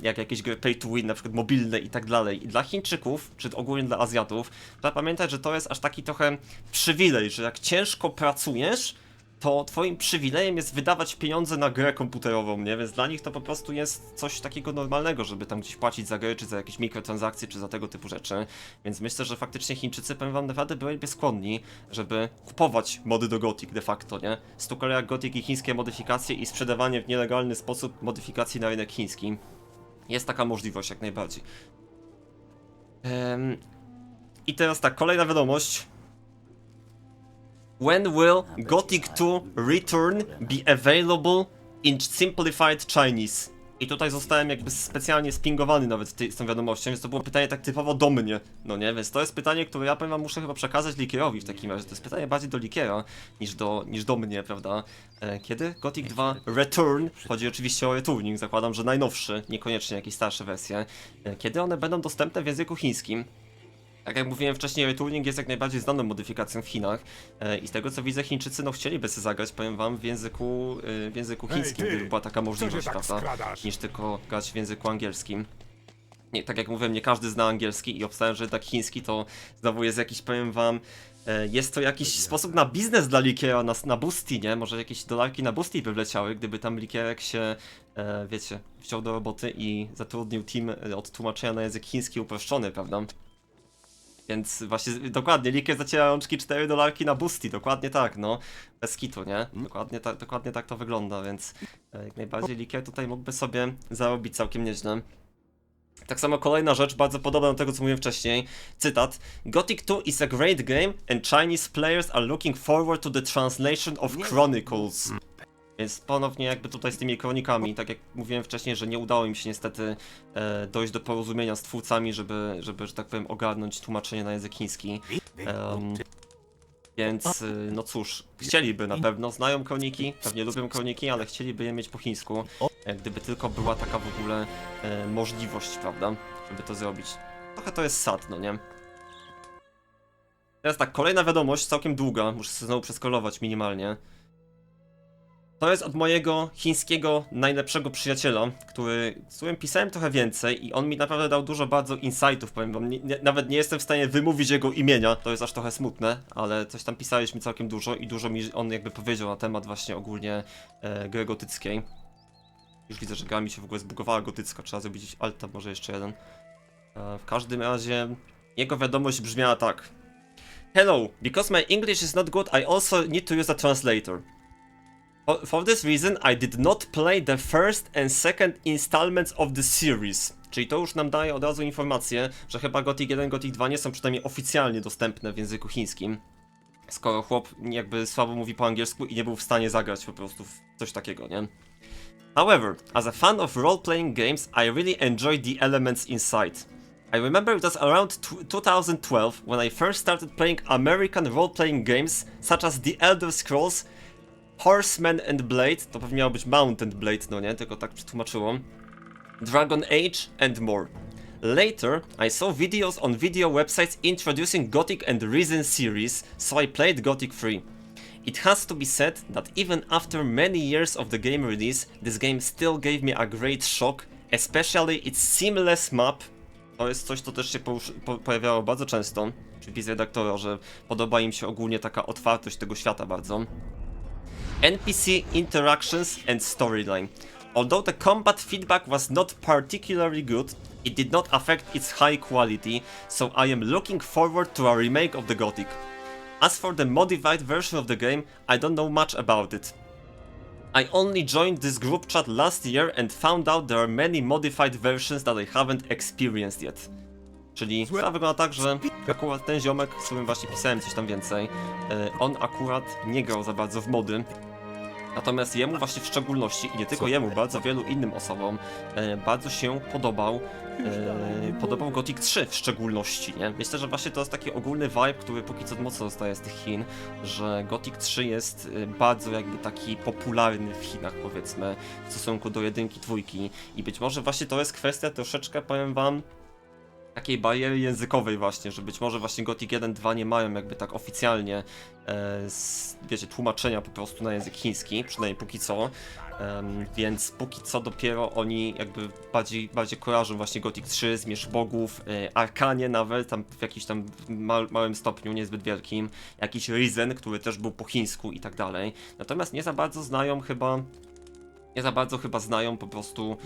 Speaker 1: jakieś gry pay to win, na przykład mobilne i tak dalej. I dla Chińczyków, czy ogólnie dla Azjatów, trzeba pamiętać, że to jest aż taki trochę przywilej, że jak ciężko pracujesz, to twoim przywilejem jest wydawać pieniądze na grę komputerową, nie? Więc dla nich to po prostu jest coś takiego normalnego, żeby tam gdzieś płacić za gry, czy za jakieś mikrotransakcje, czy za tego typu rzeczy. Więc myślę, że faktycznie Chińczycy, powiem wam, naprawdę byliby skłonni, żeby kupować mody do Gothic de facto, nie? Z kolei jak Gothic i chińskie modyfikacje i sprzedawanie w nielegalny sposób modyfikacji na rynek chiński. Jest taka możliwość jak najbardziej. I teraz tak, kolejna wiadomość. When will Gothic 2 Return be available in simplified Chinese? I tutaj zostałem jakby specjalnie spingowany nawet z tą wiadomością, więc to było pytanie tak typowo do mnie, no nie? Więc to jest pytanie, które ja, powiem wam, muszę chyba przekazać Likierowi w takim razie. To jest pytanie bardziej do Likiera niż do mnie, prawda? Kiedy Gothic 2 Return, chodzi oczywiście o returning, zakładam, że najnowszy, niekoniecznie jakieś starsze wersje, kiedy one będą dostępne w języku chińskim? Tak jak mówiłem wcześniej, retuning jest jak najbardziej znaną modyfikacją w Chinach i z tego co widzę, Chińczycy no chcieliby sobie zagrać, powiem wam, w języku chińskim,
Speaker 2: ty!
Speaker 1: gdyby była taka możliwość,
Speaker 2: tak
Speaker 1: prawda,
Speaker 2: skradasz?
Speaker 1: niż tylko grać w języku angielskim. Nie, tak jak mówiłem, nie każdy zna angielski i obstawiam, że tak chiński to znowu jest jakiś, powiem wam, jest to jakiś sposób na biznes dla Likiera, na Boosty, nie? Może jakieś dolarki na Boosty by wleciały, gdyby tam Likierek się, wiecie, wziął do roboty i zatrudnił team od tłumaczenia na język chiński uproszczony, prawda? Więc właśnie, dokładnie, Likier zaciera rączki $4 na Boosty, dokładnie tak, no. Bez kitu, nie? Dokładnie tak to wygląda, więc jak najbardziej Likier tutaj mógłby sobie zarobić całkiem nieźle. Tak samo kolejna rzecz, bardzo podobna do tego, co mówiłem wcześniej. Cytat. Gothic 2 is a great game and Chinese players are looking forward to the translation of Chronicles. Więc ponownie jakby tutaj z tymi kronikami, tak jak mówiłem wcześniej, że nie udało im się niestety dojść do porozumienia z twórcami, żeby, że tak powiem, ogarnąć tłumaczenie na język chiński. Więc, no cóż, chcieliby na pewno, znają kroniki, pewnie lubią kroniki, ale chcieliby je mieć po chińsku, gdyby tylko była taka w ogóle możliwość, prawda, żeby to zrobić. Trochę to jest sad, no nie? Teraz tak, kolejna wiadomość, całkiem długa, muszę sobie znowu przeskrolować minimalnie. To jest od mojego chińskiego najlepszego przyjaciela, z którym pisałem trochę więcej i on mi naprawdę dał dużo bardzo insightów, powiem wam. Nawet nie jestem w stanie wymówić jego imienia, to jest aż trochę smutne, ale coś tam pisaliśmy całkiem dużo i dużo mi on jakby powiedział na temat właśnie ogólnie gry gotyckiej. Już widzę, że gra mi się w ogóle zbugowała gotycka, trzeba zrobić alta, może jeszcze jeden. W każdym razie jego wiadomość brzmiała tak. Hello, because my English is not good, I also need to use a translator. For this reason, I did not play the first and second installments of the series. Czyli to już nam daje od razu informację, że chyba Gothic 1 i Gothic 2 nie są przynajmniej oficjalnie dostępne w języku chińskim. Skoro chłop jakby słabo mówi po angielsku i nie był w stanie zagrać po prostu w coś takiego, nie? However, as a fan of role-playing games, I really enjoyed the elements inside. I remember it was around 2012 when I first started playing American role-playing games such as The Elder Scrolls, Horseman and Blade, to pewnie miało być Mount and Blade, no nie, tylko tak przetłumaczyło. Dragon Age and more. Later, I saw videos on video websites introducing Gothic and Risen series, so I played Gothic 3. It has to be said that even after many years of the game release, this game still gave me a great shock, especially its seamless map. To jest coś, co też się pojawiało bardzo często przy wizji redaktora, że podoba im się ogólnie taka otwartość tego świata bardzo. NPC interactions and storyline. Although the combat feedback was not particularly good, it did not affect its high quality, so I am looking forward to a remake of the Gothic. As for the modified version of the game, I don't know much about it. I only joined this group chat last year and found out there are many modified versions that I haven't experienced yet. Czyli sprawa wygląda tak, że akurat ten ziomek, z którym właśnie pisałem coś tam więcej, on akurat nie grał za bardzo w mody. Natomiast jemu właśnie w szczególności, i nie tylko jemu, bardzo wielu innym osobom bardzo się podobał Gothic 3 w szczególności, nie? Myślę, że właśnie to jest taki ogólny vibe, który póki co mocno zostaje z tych Chin, że Gothic 3 jest bardzo jakby taki popularny w Chinach, powiedzmy, w stosunku do jedynki, dwójki i być może właśnie to jest kwestia troszeczkę, powiem wam, takiej bariery językowej właśnie, że być może właśnie Gothic 1, 2 nie mają jakby tak oficjalnie wiecie, tłumaczenia po prostu na język chiński, przynajmniej póki co, więc póki co dopiero oni jakby bardziej kojarzą właśnie Gothic 3, Zmierzch Bogów, Arkanie nawet, tam w jakimś tam małym stopniu, niezbyt wielkim, jakiś Risen, który też był po chińsku i tak dalej, natomiast nie za bardzo znają chyba po prostu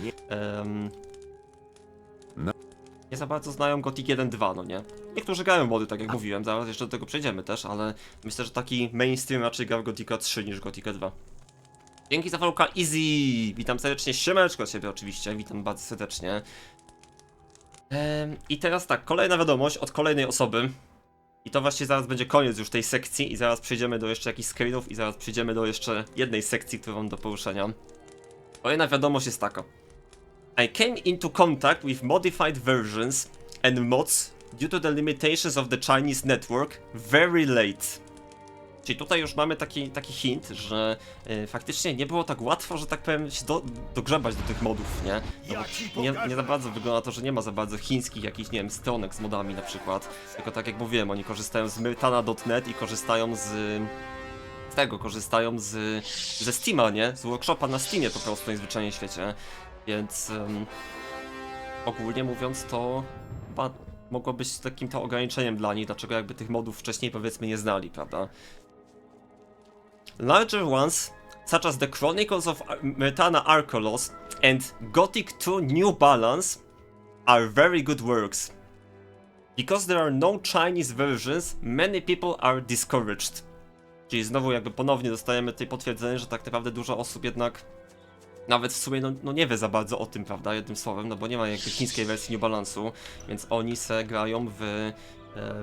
Speaker 1: nie za bardzo znają Gothic 1-2, no nie? Niektórzy grają mody, tak jak mówiłem, zaraz jeszcze do tego przejdziemy też, ale myślę, że taki mainstream raczej gra w Gothica 3 niż Gothica 2. Dzięki za followka Easy! Witam serdecznie, siemaneczko ciebie oczywiście, witam bardzo serdecznie. I teraz tak, kolejna wiadomość od kolejnej osoby. I to właśnie zaraz będzie koniec już tej sekcji i zaraz przejdziemy do jeszcze jakichś screenów i zaraz przejdziemy do jeszcze jednej sekcji, którą mam do poruszenia. Kolejna wiadomość jest taka. I came into contact with modified versions and mods due to the limitations of the Chinese network very late. Czyli tutaj już mamy taki hint, że faktycznie nie było tak łatwo, że tak powiem, się dogrzebać do tych modów, nie? No bo nie za bardzo wygląda to, że nie ma za bardzo chińskich jakichś, nie wiem, stronek z modami na przykład. Tylko tak jak mówiłem, oni korzystają z Myrtana.net i korzystają ze Steama, nie? Z workshopa na Steamie po prostu najzwyczajniej w świecie. Więc ogólnie mówiąc to chyba mogło być takim to ograniczeniem dla nich, dlaczego jakby tych modów wcześniej powiedzmy nie znali, prawda? Larger ones, such as the Chronicles of Myrtana Archolos and Gothic 2 New Balance, are very good works. Because there are no Chinese versions, many people are discouraged. Czyli znowu jakby ponownie dostajemy tutaj potwierdzenie, że tak naprawdę dużo osób jednak nawet w sumie no nie wie za bardzo o tym, prawda, jednym słowem, no bo nie ma jakby chińskiej wersji New Balance'u, więc oni se grają w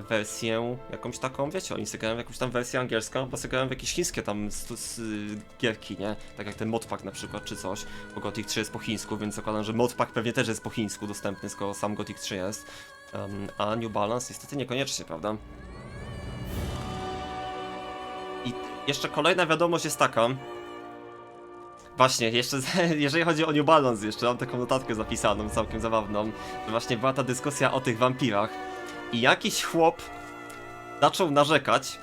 Speaker 1: wersję jakąś taką, wiecie, oni se grają w jakąś tam wersję angielską, bo se grają w jakieś chińskie tam gierki, nie? Tak jak ten modpack na przykład, czy coś, bo Gothic 3 jest po chińsku, więc zakładam, że modpack pewnie też jest po chińsku dostępny, skoro sam Gothic 3 jest, a New Balance niestety niekoniecznie, prawda? I jeszcze kolejna wiadomość jest taka, właśnie, jeszcze jeżeli chodzi o New Balance, jeszcze mam taką notatkę zapisaną, całkiem zabawną, że właśnie była ta dyskusja o tych wampirach i jakiś chłop zaczął narzekać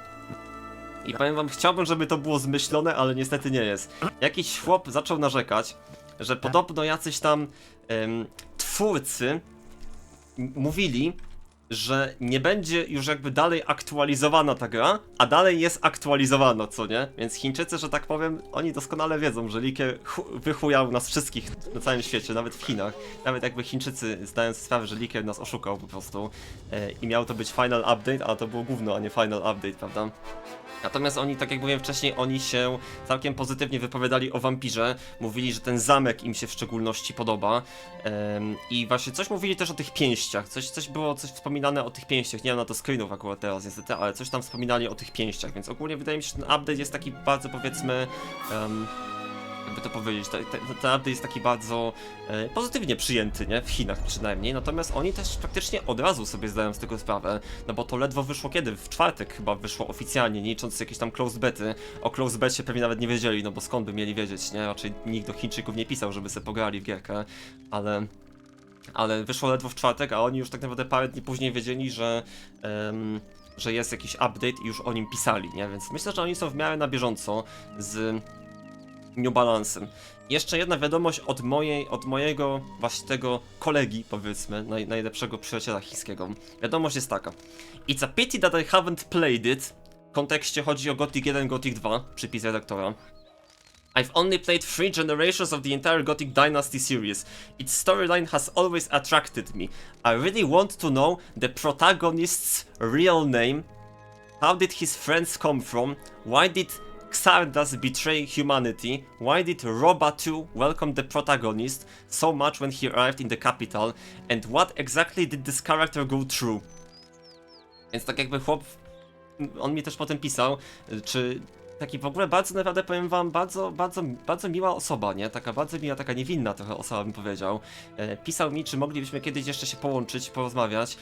Speaker 1: i powiem wam, chciałbym, żeby to było zmyślone, ale niestety nie jest. Jakiś chłop zaczął narzekać, że podobno jacyś tam twórcy mówili, że nie będzie już jakby dalej aktualizowana ta gra, a dalej jest aktualizowana, co nie? Więc Chińczycy, że tak powiem, oni doskonale wiedzą, że Liker wychujał nas wszystkich na całym świecie, nawet w Chinach. Nawet jakby Chińczycy zdają sobie sprawę, że Liker nas oszukał po prostu i miał to być final update, a to było gówno, a nie final update, prawda? Natomiast oni, tak jak mówiłem wcześniej, oni się całkiem pozytywnie wypowiadali o wampirze, mówili, że ten zamek im się w szczególności podoba i właśnie coś mówili też o tych pięściach, coś było wspominane o tych pięściach, nie mam na to screenów akurat teraz niestety, ale coś tam wspominali o tych pięściach, więc ogólnie wydaje mi się, że ten update jest taki bardzo powiedzmy, jakby to powiedzieć, ten update jest taki bardzo pozytywnie przyjęty, nie? W Chinach przynajmniej, natomiast oni też praktycznie od razu sobie zdają z tego sprawę, no bo to ledwo wyszło kiedy? W czwartek chyba wyszło oficjalnie, nie licząc jakieś tam closed bety. O closed betie pewnie nawet nie wiedzieli, no bo skąd by mieli wiedzieć, nie? Raczej nikt do Chińczyków nie pisał, żeby sobie pograli w gierkę, ale wyszło ledwo w czwartek, a oni już tak naprawdę parę dni później wiedzieli, że jest jakiś update i już o nim pisali, nie? Więc myślę, że oni są w miarę na bieżąco z New Balance'em. Jeszcze jedna wiadomość od mojego właśnie tego kolegi, powiedzmy, najlepszego przyjaciela chińskiego. Wiadomość jest taka. It's a pity that I haven't played it. W kontekście chodzi o Gothic 1, Gothic 2, przypis redaktora. I've only played 3 generations of the entire Gothic Dynasty series. Its storyline has always attracted me. I really want to know the protagonist's real name. How did his friends come from? Why did Xardas betray humanity? Why did Roba 2 welcome the protagonist so much when he arrived in the capital? And what exactly did this character go through? Więc tak jakby chłop, on mi też potem pisał, czy taki w ogóle bardzo naprawdę, powiem wam, bardzo miła osoba, nie? Taka bardzo miła, taka niewinna trochę osoba, bym powiedział. Pisał mi, czy moglibyśmy kiedyś jeszcze się połączyć, porozmawiać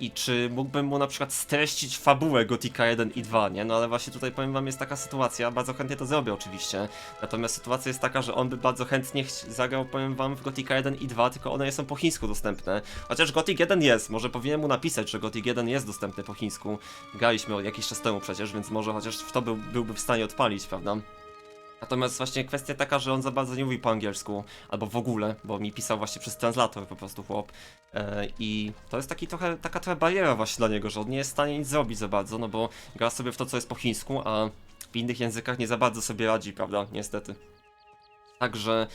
Speaker 1: i czy mógłbym mu na przykład streścić fabułę Gothica 1 i 2, nie? No ale właśnie tutaj, powiem wam, jest taka sytuacja, bardzo chętnie to zrobię oczywiście, natomiast sytuacja jest taka, że on by bardzo chętnie zagrał, powiem wam, w Gothica 1 i 2, tylko one są po chińsku dostępne. Chociaż Gothic 1 jest, może powinienem mu napisać, że Gothic 1 jest dostępny po chińsku. Graliśmy jakiś czas temu przecież, więc może chociaż w to byłby w stanie odpalić, prawda? Natomiast właśnie kwestia taka, że on za bardzo nie mówi po angielsku, albo w ogóle, bo mi pisał właśnie przez translator po prostu chłop. I to jest taka trochę bariera właśnie dla niego, że on nie jest w stanie nic zrobić za bardzo, no bo gra sobie w to, co jest po chińsku, a w innych językach nie za bardzo sobie radzi, prawda? Niestety. Także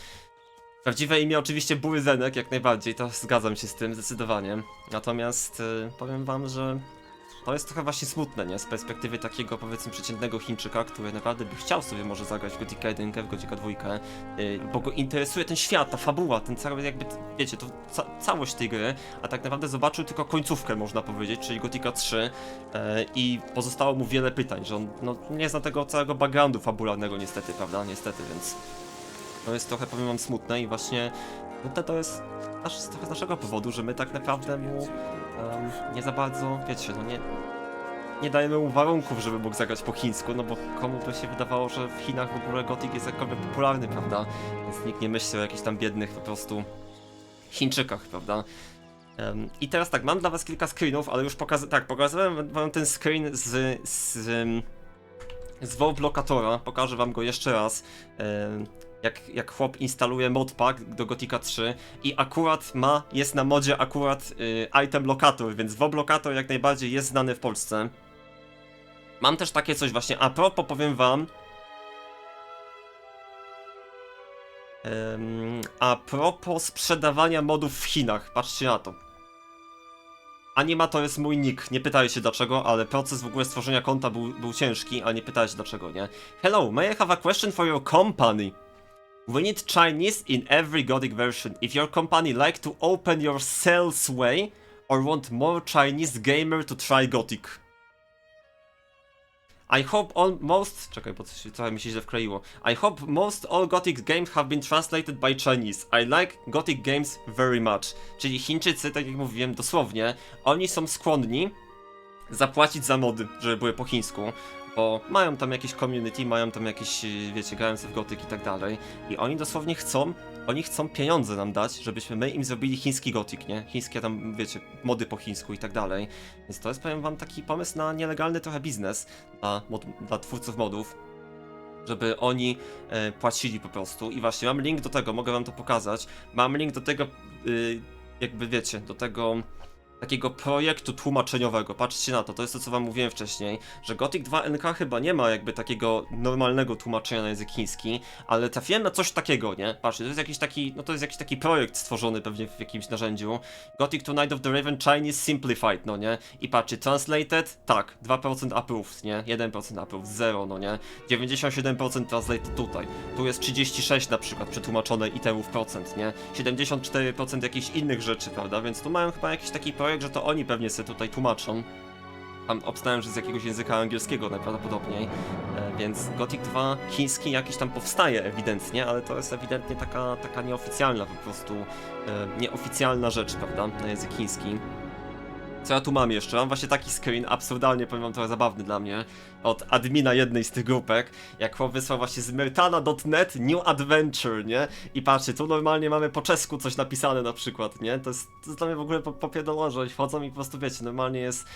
Speaker 1: prawdziwe imię oczywiście Buły Zenek, jak najbardziej, to zgadzam się z tym zdecydowanie. Natomiast powiem wam, że to jest trochę właśnie smutne, nie? Z perspektywy takiego, powiedzmy, przeciętnego Chińczyka, który naprawdę by chciał sobie może zagrać w Gothica 1, w Gothica 2, bo go interesuje ten świat, ta fabuła, ten cały jakby, wiecie, to całość tej gry, a tak naprawdę zobaczył tylko końcówkę, można powiedzieć, czyli Gothica 3 i pozostało mu wiele pytań, że on no, nie zna tego całego backgroundu fabularnego niestety, prawda? Niestety, więc to jest trochę, powiem wam, smutne i właśnie to jest trochę z naszego powodu, że my tak naprawdę mu nie za bardzo, wiecie, no nie dajemy mu warunków, żeby mógł zagrać po chińsku, no bo komu by się wydawało, że w Chinach w ogóle Gothic jest jakkolwiek popularny, prawda? Więc nikt nie myśli o jakichś tam biednych po prostu Chińczykach, prawda? I teraz tak, mam dla was kilka screenów, ale już pokazałem wam ten screen z WoW Lokatora, pokażę wam go jeszcze raz, jak chłop instaluje modpack do Gothica 3 i akurat jest na modzie item lokator, więc WoW Lokator jak najbardziej jest znany w Polsce. Mam też takie coś właśnie, a propos powiem wam, a propos sprzedawania modów w Chinach, patrzcie na to. Anima to jest mój nick, nie pytajcie dlaczego, ale proces w ogóle stworzenia konta był ciężki, a nie pytajcie dlaczego, nie? Hello, may I have a question for your company? We need Chinese in every Gothic version. If your company like to open your sales way or want more Chinese gamer to try Gothic. I hope czekaj, bo trochę mi się źle wkleiło. I hope most all Gothic games have been translated by Chinese. I like Gothic games very much. Czyli Chińczycy, tak jak mówiłem dosłownie, oni są skłonni zapłacić za mody, żeby były po chińsku, bo mają tam jakieś community, mają tam jakieś, wiecie, grając w Gothic i tak dalej. I oni dosłownie chcą pieniądze nam dać, żebyśmy my im zrobili chiński Gothic, nie? Chińskie tam, wiecie, mody po chińsku i tak dalej. Więc to jest, powiem wam, taki pomysł na nielegalny trochę biznes dla twórców modów, żeby oni płacili po prostu. I właśnie mam link do tego, mogę wam to pokazać. Mam link do tego, jakby wiecie, do tego takiego projektu tłumaczeniowego. Patrzcie na to, to jest to, co wam mówiłem wcześniej, że Gothic 2 NK chyba nie ma jakby takiego normalnego tłumaczenia na język chiński, ale trafiłem na coś takiego, nie? Patrzcie, to jest jakiś taki projekt stworzony pewnie w jakimś narzędziu. Gothic 2 Night of the Raven Chinese Simplified, no nie? I patrzcie, translated, tak, 2% approved, nie? 1% approved, 0, no nie? 97% translated tutaj. Tu jest 36 na przykład przetłumaczone itemów procent, nie? 74% jakichś innych rzeczy, prawda? Więc tu mają chyba jakiś taki projekt, że to oni pewnie sobie tutaj tłumaczą. Tam obstałem, że z jakiegoś języka angielskiego najprawdopodobniej, więc Gothic 2 chiński jakiś tam powstaje ewidentnie, ale to jest ewidentnie taka nieoficjalna po prostu, nieoficjalna rzecz, prawda, na język chiński. Co ja tu mam jeszcze? Mam właśnie taki screen, absurdalnie powiem wam trochę zabawny dla mnie, od admina jednej z tych grupek, jak chłop wysłał właśnie z myrtana.net New Adventure, nie? I patrzcie, tu normalnie mamy po czesku coś napisane na przykład, nie? To jest dla mnie w ogóle popierdolone, że oni wchodzą i po prostu wiecie, normalnie jest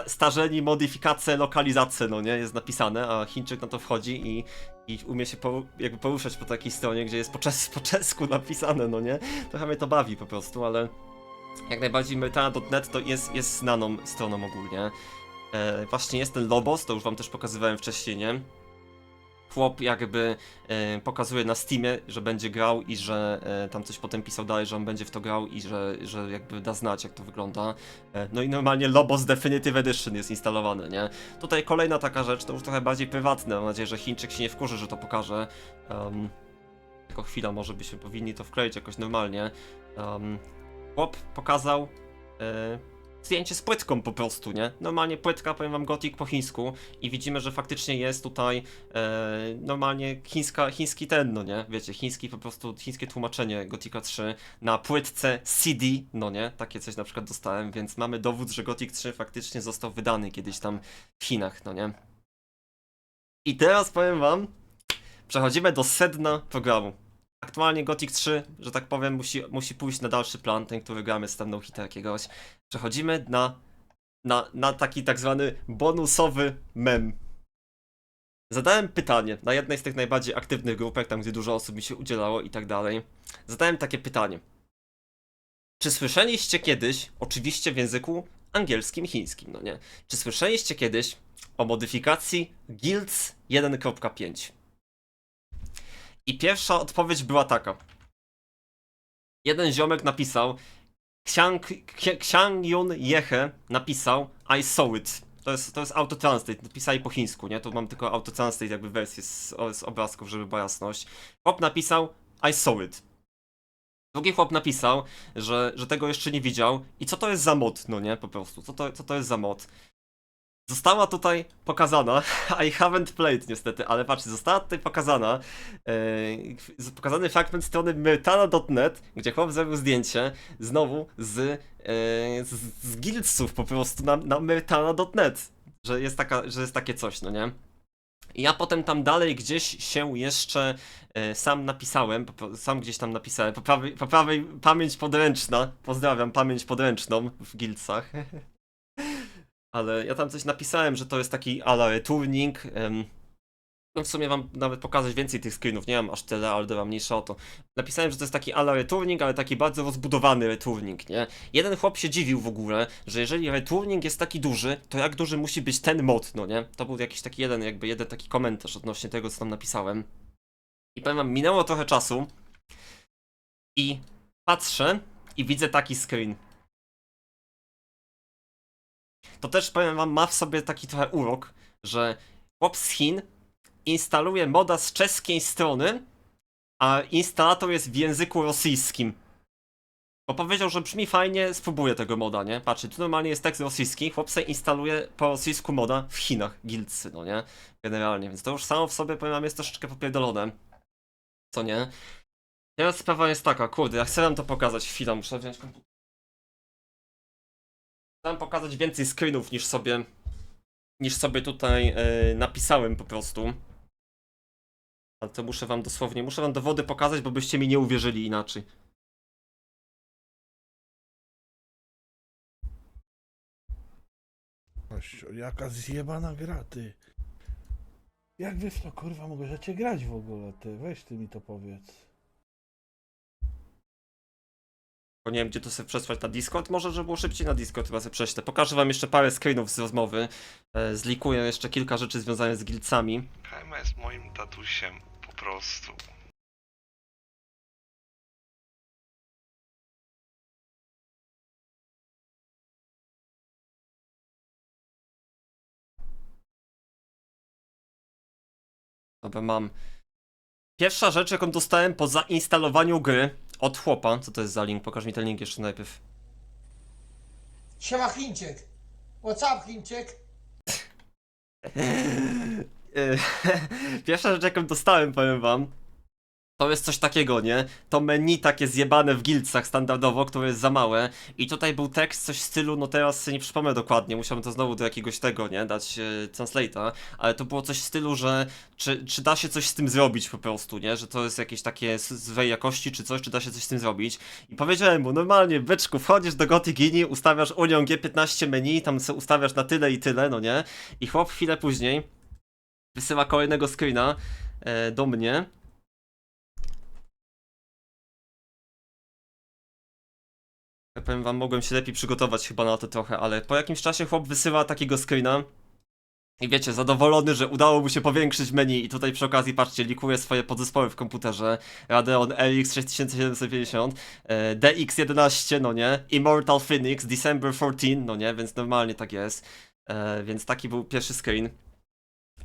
Speaker 1: starzeni, modyfikacje, lokalizacje, no nie? Jest napisane, a Chińczyk na to wchodzi i umie się jakby poruszać po takiej stronie, gdzie jest po czesku napisane, no nie? Trochę mnie to bawi po prostu, ale jak najbardziej Myrtana.net to jest znaną stroną ogólnie. Właśnie jest ten Lobos, to już wam też pokazywałem wcześniej, nie? Chłop jakby pokazuje na Steamie, że będzie grał i że tam coś potem pisał dalej, że on będzie w to grał i że jakby da znać, jak to wygląda. No i normalnie Lobos Definitive Edition jest instalowany, nie? Tutaj kolejna taka rzecz, to już trochę bardziej prywatne, mam nadzieję, że Chińczyk się nie wkurzy, że to pokaże. Tylko chwila, może byśmy powinni to wkleić jakoś normalnie. Chłop pokazał zdjęcie z płytką po prostu, nie? Normalnie płytka, powiem wam, Gothic po chińsku i widzimy, że faktycznie jest tutaj normalnie chiński ten, no nie? Wiecie, po prostu chińskie tłumaczenie Gothica 3 na płytce CD, no nie? Takie coś na przykład dostałem, więc mamy dowód, że Gothic 3 faktycznie został wydany kiedyś tam w Chinach, no nie? I teraz powiem wam, przechodzimy do sedna programu. Aktualnie Gothic 3, że tak powiem, musi pójść na dalszy plan, ten, który gramy z tam no hita jakiegoś. Przechodzimy na taki tak zwany bonusowy mem. Zadałem pytanie na jednej z tych najbardziej aktywnych grupek, tam gdzie dużo osób mi się udzielało i tak dalej. Zadałem takie pytanie. Czy słyszeliście kiedyś, oczywiście w języku angielskim, chińskim, no nie? Czy słyszeliście kiedyś o modyfikacji Guilds 1.5? I pierwsza odpowiedź była taka. Jeden ziomek napisał, Xiang Yun Yehe napisał I saw it. To jest autotranslate, napisali po chińsku, nie? Tu mam tylko autotranslate jakby wersję z obrazków, żeby była jasność. Chłop napisał I saw it. Drugi chłop napisał, że tego jeszcze nie widział i co to jest za mod, no nie? Po prostu, co to jest za mod? Została tutaj pokazana, I haven't played niestety, ale patrzcie, została tutaj pokazana, pokazany fragment strony myrtana.net, gdzie chłop zrobił zdjęcie znowu z guildsów po prostu na myrtana.net. że jest takie coś, no nie? I ja potem tam dalej gdzieś się jeszcze sam napisałem, sam gdzieś tam napisałem, po prawej pamięć podręczna, pozdrawiam pamięć podręczną w Guildsach. Ale ja tam coś napisałem, że to jest taki ala returning. No w sumie wam nawet pokazać więcej tych screenów, nie mam aż tyle, ale dobra, mniejsza o to. Napisałem, że to jest taki ala returning, ale taki bardzo rozbudowany returning, nie? Jeden chłop się dziwił w ogóle, że jeżeli returning jest taki duży, to jak duży musi być ten mod, no nie? To był jakiś taki jeden taki komentarz odnośnie tego, co tam napisałem. I powiem wam, minęło trochę czasu i patrzę i widzę taki screen. To też powiem wam, ma w sobie taki trochę urok, że chłop z Chin instaluje moda z czeskiej strony, a instalator jest w języku rosyjskim. Bo powiedział, że brzmi fajnie, spróbuję tego moda, nie? Patrzcie, tu normalnie jest tekst rosyjski, chłop se instaluje po rosyjsku moda w Chinach, Guildsy, no nie? Generalnie, więc to już samo w sobie, powiem wam, jest troszeczkę popierdolone. Co nie? Teraz sprawa jest taka, kurde, ja chcę wam to pokazać, chwila, muszę wziąć komputer. Chcę wam pokazać więcej screenów niż sobie tutaj napisałem po prostu. Ale to muszę wam dowody pokazać, bo byście mi nie uwierzyli inaczej.
Speaker 2: Jaka zjebana gra, ty. Jak wy w to kurwa możecie grać w ogóle, ty? Weź ty mi to powiedz.
Speaker 1: Bo nie wiem, gdzie to sobie przesłać na Discord. Może, żeby było szybciej na Discord, chyba sobie prześlę. Pokażę wam jeszcze parę screenów z rozmowy. Zlikuję jeszcze kilka rzeczy związanych z guildsami.
Speaker 4: KM jest moim tatusiem, po prostu.
Speaker 1: Dobra, mam. Pierwsza rzecz, jaką dostałem po zainstalowaniu gry od chłopa. Co to jest za link? Pokaż mi ten link jeszcze najpierw.
Speaker 5: Siema Chińczyk. What's up Chińczyk?
Speaker 1: Pierwsza rzecz, jaką dostałem, powiem wam, to jest coś takiego, nie? To menu takie zjebane w guildsach standardowo, które jest za małe. I tutaj był tekst, coś w stylu, no teraz sobie nie przypomnę dokładnie, musiałbym to znowu do jakiegoś tego, nie? Dać translate'a. Ale to było coś w stylu, że czy da się coś z tym zrobić po prostu, nie? Że to jest jakieś takie złej jakości czy coś, czy da się coś z tym zrobić. I powiedziałem mu, normalnie, byczku, wchodzisz do Gothic Gini, ustawiasz Union G15 menu, tam sobie ustawiasz na tyle i tyle, no nie? I chłop chwilę później wysyła kolejnego screena do mnie. Ja powiem wam, mogłem się lepiej przygotować chyba na to trochę, ale po jakimś czasie chłop wysyła takiego screena i wiecie, zadowolony, że udało mu się powiększyć menu i tutaj przy okazji, patrzcie, likuje swoje podzespoły w komputerze. Radeon RX 6750, DX11, no nie, Immortal Phoenix, December 14, no nie, więc normalnie tak jest. Więc taki był pierwszy screen.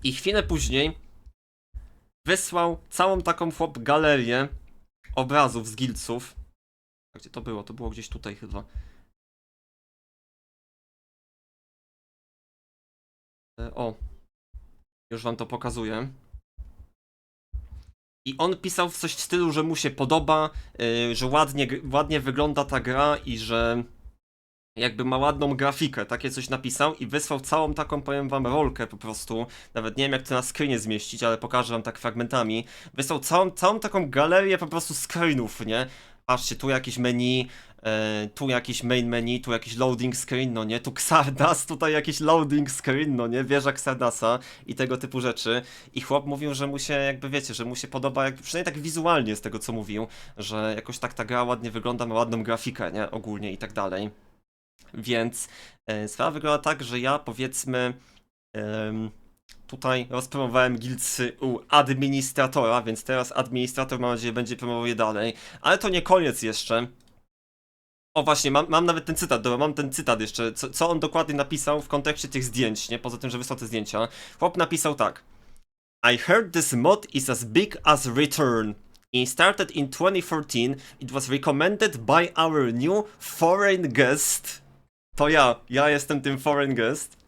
Speaker 1: I chwilę później wysłał całą taką chłop galerię obrazów z guildsów. Gdzie to było? To było gdzieś tutaj chyba. O. Już wam to pokazuję. I on pisał w coś w stylu, że mu się podoba, że ładnie wygląda ta gra i że jakby ma ładną grafikę, takie coś napisał i wysłał całą taką, powiem wam, rolkę po prostu, nawet nie wiem jak to na screenie zmieścić, ale pokażę wam tak fragmentami, wysłał całą taką galerię po prostu screenów, nie? Patrzcie, tu jakieś menu, tu jakiś main menu, tu jakiś loading screen, no nie, tu Xardas, tutaj jakiś loading screen, no nie, wieża Xardasa i tego typu rzeczy. I chłop mówił, że mu się jakby, wiecie, że mu się podoba, jakby, przynajmniej tak wizualnie z tego co mówił, że jakoś tak ta gra ładnie wygląda, ma ładną grafikę, nie, ogólnie i tak dalej. Więc sprawa wygląda tak, że ja powiedzmy tutaj rozpromowałem guildsy u administratora, więc teraz administrator mam nadzieję będzie promował je dalej. Ale to nie koniec jeszcze. O właśnie, mam nawet ten cytat, dobra, mam ten cytat jeszcze, co on dokładnie napisał w kontekście tych zdjęć, nie? Poza tym, że wysłał te zdjęcia. Chłop napisał tak. I heard this mod is as big as Return. It started in 2014. It was recommended by our new foreign guest. To ja jestem tym foreign guest.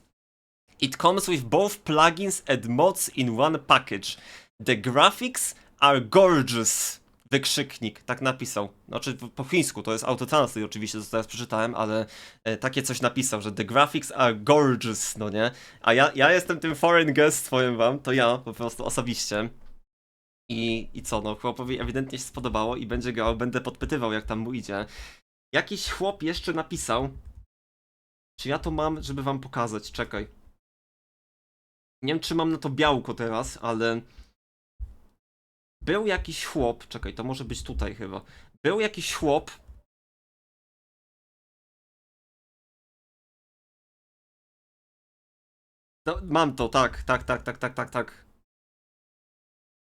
Speaker 1: It comes with both plugins and mods in one package. The graphics are gorgeous. Wykrzyknik, tak napisał. Znaczy po chińsku, to jest autotranslate oczywiście, co teraz przeczytałem, ale takie coś napisał, że the graphics are gorgeous, no nie? A ja jestem tym foreign guest, powiem wam, to ja po prostu osobiście. I co, no chłopowi ewidentnie się spodobało i będzie grał, będę podpytywał jak tam mu idzie. Jakiś chłop jeszcze napisał, czy ja to mam, żeby wam pokazać, czekaj. Nie wiem czy mam na to białko teraz, ale... Był jakiś chłop, czekaj, to może być tutaj chyba. Był jakiś chłop. No, mam to, tak.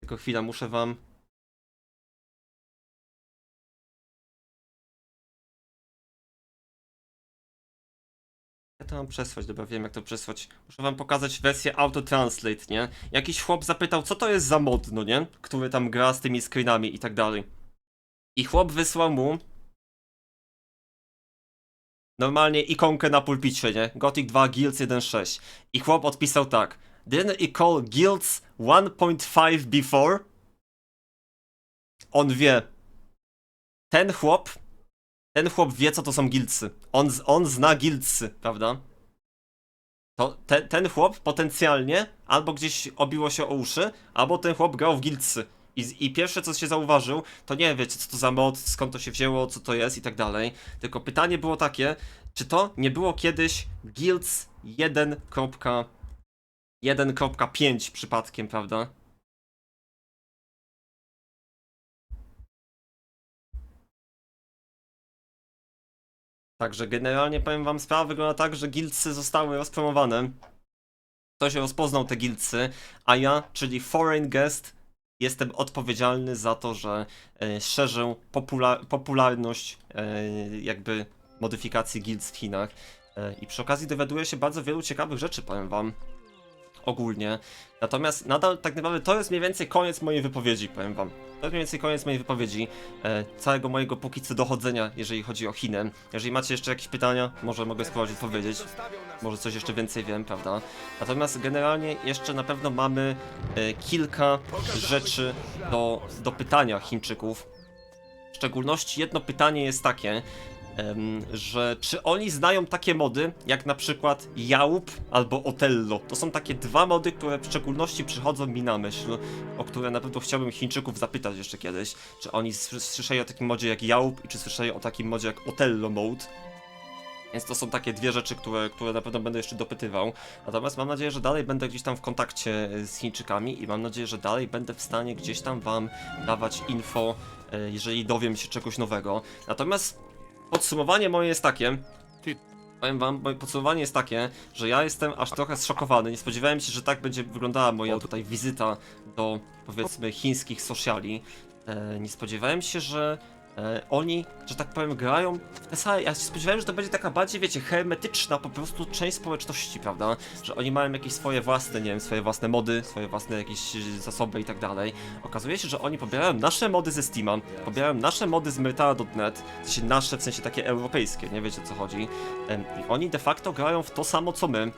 Speaker 1: Tylko chwila, muszę wam... Ja to mam przesłać, dobra, wiem jak to przesłać. Muszę wam pokazać wersję autotranslate, nie? Jakiś chłop zapytał, co to jest za mod, no nie? Który tam gra z tymi screenami i tak dalej. I chłop wysłał mu... Normalnie ikonkę na pulpicie, nie? Gothic 2 Guilds 1.6. I chłop odpisał tak. Didn't it call Guilds 1.5 before? On wie. Ten chłop wie co to są guildsy. On zna guildsy, prawda? To ten chłop potencjalnie albo gdzieś obiło się o uszy, albo ten chłop grał w guildsy. I pierwsze co się zauważył, to nie wiecie co to za mod, skąd to się wzięło, co to jest i tak dalej. Tylko pytanie było takie, czy to nie było kiedyś Guilds 1.5 przypadkiem, prawda? Także generalnie powiem wam, sprawa wygląda tak, że guildsy zostały rozpromowane. Ktoś rozpoznał te guildsy, a ja, czyli foreign guest, jestem odpowiedzialny za to, że szerzę popularność jakby modyfikacji guilds w Chinach. I przy okazji dowiaduję się bardzo wielu ciekawych rzeczy, powiem wam. Ogólnie. Natomiast nadal tak naprawdę to jest mniej więcej koniec mojej wypowiedzi, powiem wam. To jest mniej więcej koniec mojej wypowiedzi, całego mojego póki co dochodzenia, jeżeli chodzi o Chinę. Jeżeli macie jeszcze jakieś pytania, może mogę spróbować odpowiedzieć. Może coś jeszcze więcej wiem, prawda? Natomiast generalnie jeszcze na pewno mamy kilka rzeczy do pytania Chińczyków. W szczególności jedno pytanie jest takie, że czy oni znają takie mody, jak na przykład Jałp albo Otello. To są takie dwa mody, które w szczególności przychodzą mi na myśl, o które na pewno chciałbym Chińczyków zapytać jeszcze kiedyś. Czy oni słyszeli o takim modzie jak Jałp i czy słyszeli o takim modzie jak Otello mode. Więc to są takie dwie rzeczy, które na pewno będę jeszcze dopytywał. Natomiast mam nadzieję, że dalej będę gdzieś tam w kontakcie z Chińczykami i mam nadzieję, że dalej będę w stanie gdzieś tam wam dawać info, jeżeli dowiem się czegoś nowego. Natomiast podsumowanie moje jest takie, powiem wam, moje podsumowanie jest takie, że ja jestem aż trochę zszokowany. Nie spodziewałem się, że tak będzie wyglądała moja tutaj wizyta do, powiedzmy, chińskich sociali. Nie spodziewałem się, że oni, że tak powiem, grają w te same. Ja się spodziewałem, że to będzie taka bardziej, wiecie, hermetyczna po prostu część społeczności, prawda? Że oni mają jakieś swoje własne, nie wiem, swoje własne mody, swoje własne jakieś zasoby i tak dalej. Okazuje się, że oni pobierają nasze mody ze Steama, pobierają nasze mody z Myrtara.net, w sensie nasze, w sensie takie europejskie, nie wiecie o co chodzi. I oni de facto grają w to samo co my.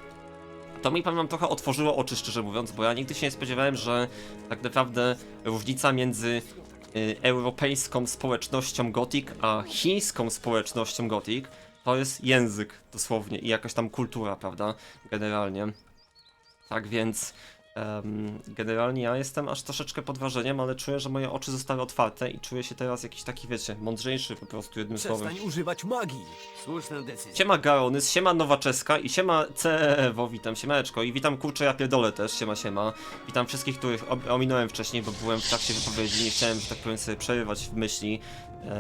Speaker 1: To mi, powiem wam, trochę otworzyło oczy, szczerze mówiąc, bo ja nigdy się nie spodziewałem, że tak naprawdę różnica między europejską społecznością Gothic, a chińską społecznością Gothic, to jest język dosłownie i jakaś tam kultura, prawda, generalnie. Tak więc generalnie ja jestem aż troszeczkę pod wrażeniem, ale czuję, że moje oczy zostały otwarte i czuję się teraz jakiś taki, wiecie, mądrzejszy po prostu jednym słowem.
Speaker 6: Przestań używać magii. Słuszna decyzja.
Speaker 1: Siema Garonys, siema Nowaczeska i siema CEWO, witam, siemeczko i witam kurczę ja pierdolę też, siema. Witam wszystkich, których ominąłem wcześniej, bo byłem w trakcie wypowiedzi, nie chciałem, że tak powiem, sobie przerywać w myśli.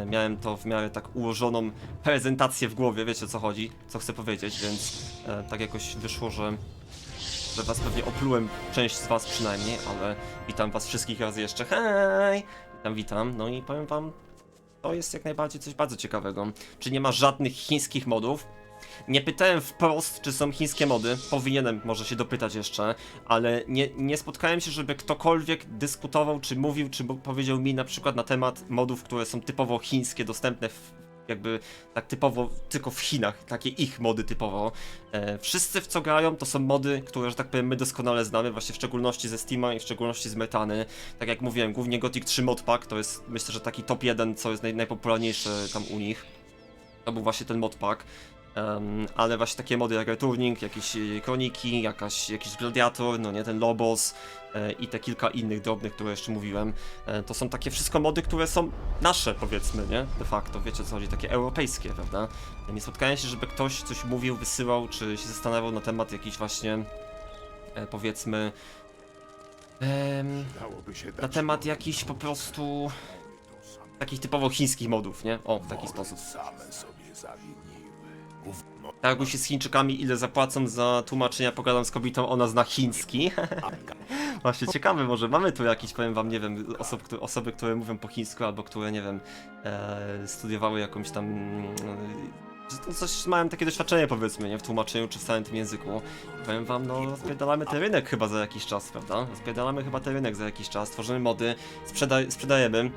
Speaker 1: Miałem to w miarę tak ułożoną prezentację w głowie, wiecie o co chodzi, co chcę powiedzieć, więc tak jakoś wyszło, że was pewnie oplułem, część z was przynajmniej, ale witam was wszystkich raz jeszcze, hej! Witam, no i powiem wam, to jest jak najbardziej coś bardzo ciekawego. Czy nie ma żadnych chińskich modów? Nie pytałem wprost, czy są chińskie mody, powinienem może się dopytać jeszcze, ale nie spotkałem się, żeby ktokolwiek dyskutował, czy mówił, czy powiedział mi na przykład na temat modów, które są typowo chińskie, dostępne jakby tak typowo tylko w Chinach, takie ich mody typowo. Wszyscy w co grają to są mody, które, że tak powiem, my doskonale znamy, właśnie w szczególności ze Steama i w szczególności z Metany. Tak jak mówiłem, głównie Gothic 3 modpack to jest, myślę, że taki top 1, co jest najpopularniejszy tam u nich. To był właśnie ten modpack. Ale właśnie takie mody jak Returning, jakieś Kroniki, jakiś Gladiator, no nie, ten Lobos i te kilka innych drobnych, które jeszcze mówiłem, to są takie wszystko mody, które są nasze, powiedzmy, nie? De facto, wiecie o co chodzi, takie europejskie, prawda? Nie spotkałem się, żeby ktoś coś mówił, wysyłał, czy się zastanawiał na temat jakichś właśnie, powiedzmy, na temat jakichś po prostu takich typowo chińskich modów, nie? O, w taki sposób. Tak jakby się z Chińczykami ile zapłacą za tłumaczenia, pogadam z kobietą, ona zna chiński. Właśnie ciekawe, może mamy tu jakieś, powiem wam, nie wiem, osoby, które mówią po chińsku, albo które, nie wiem, studiowały jakąś tam... coś mają takie doświadczenie, powiedzmy, nie, w tłumaczeniu czy w całym tym języku. Powiem wam, no rozpierdalamy ten rynek chyba za jakiś czas, prawda? Rozpierdalamy chyba ten rynek za jakiś czas, tworzymy mody, sprzedajemy.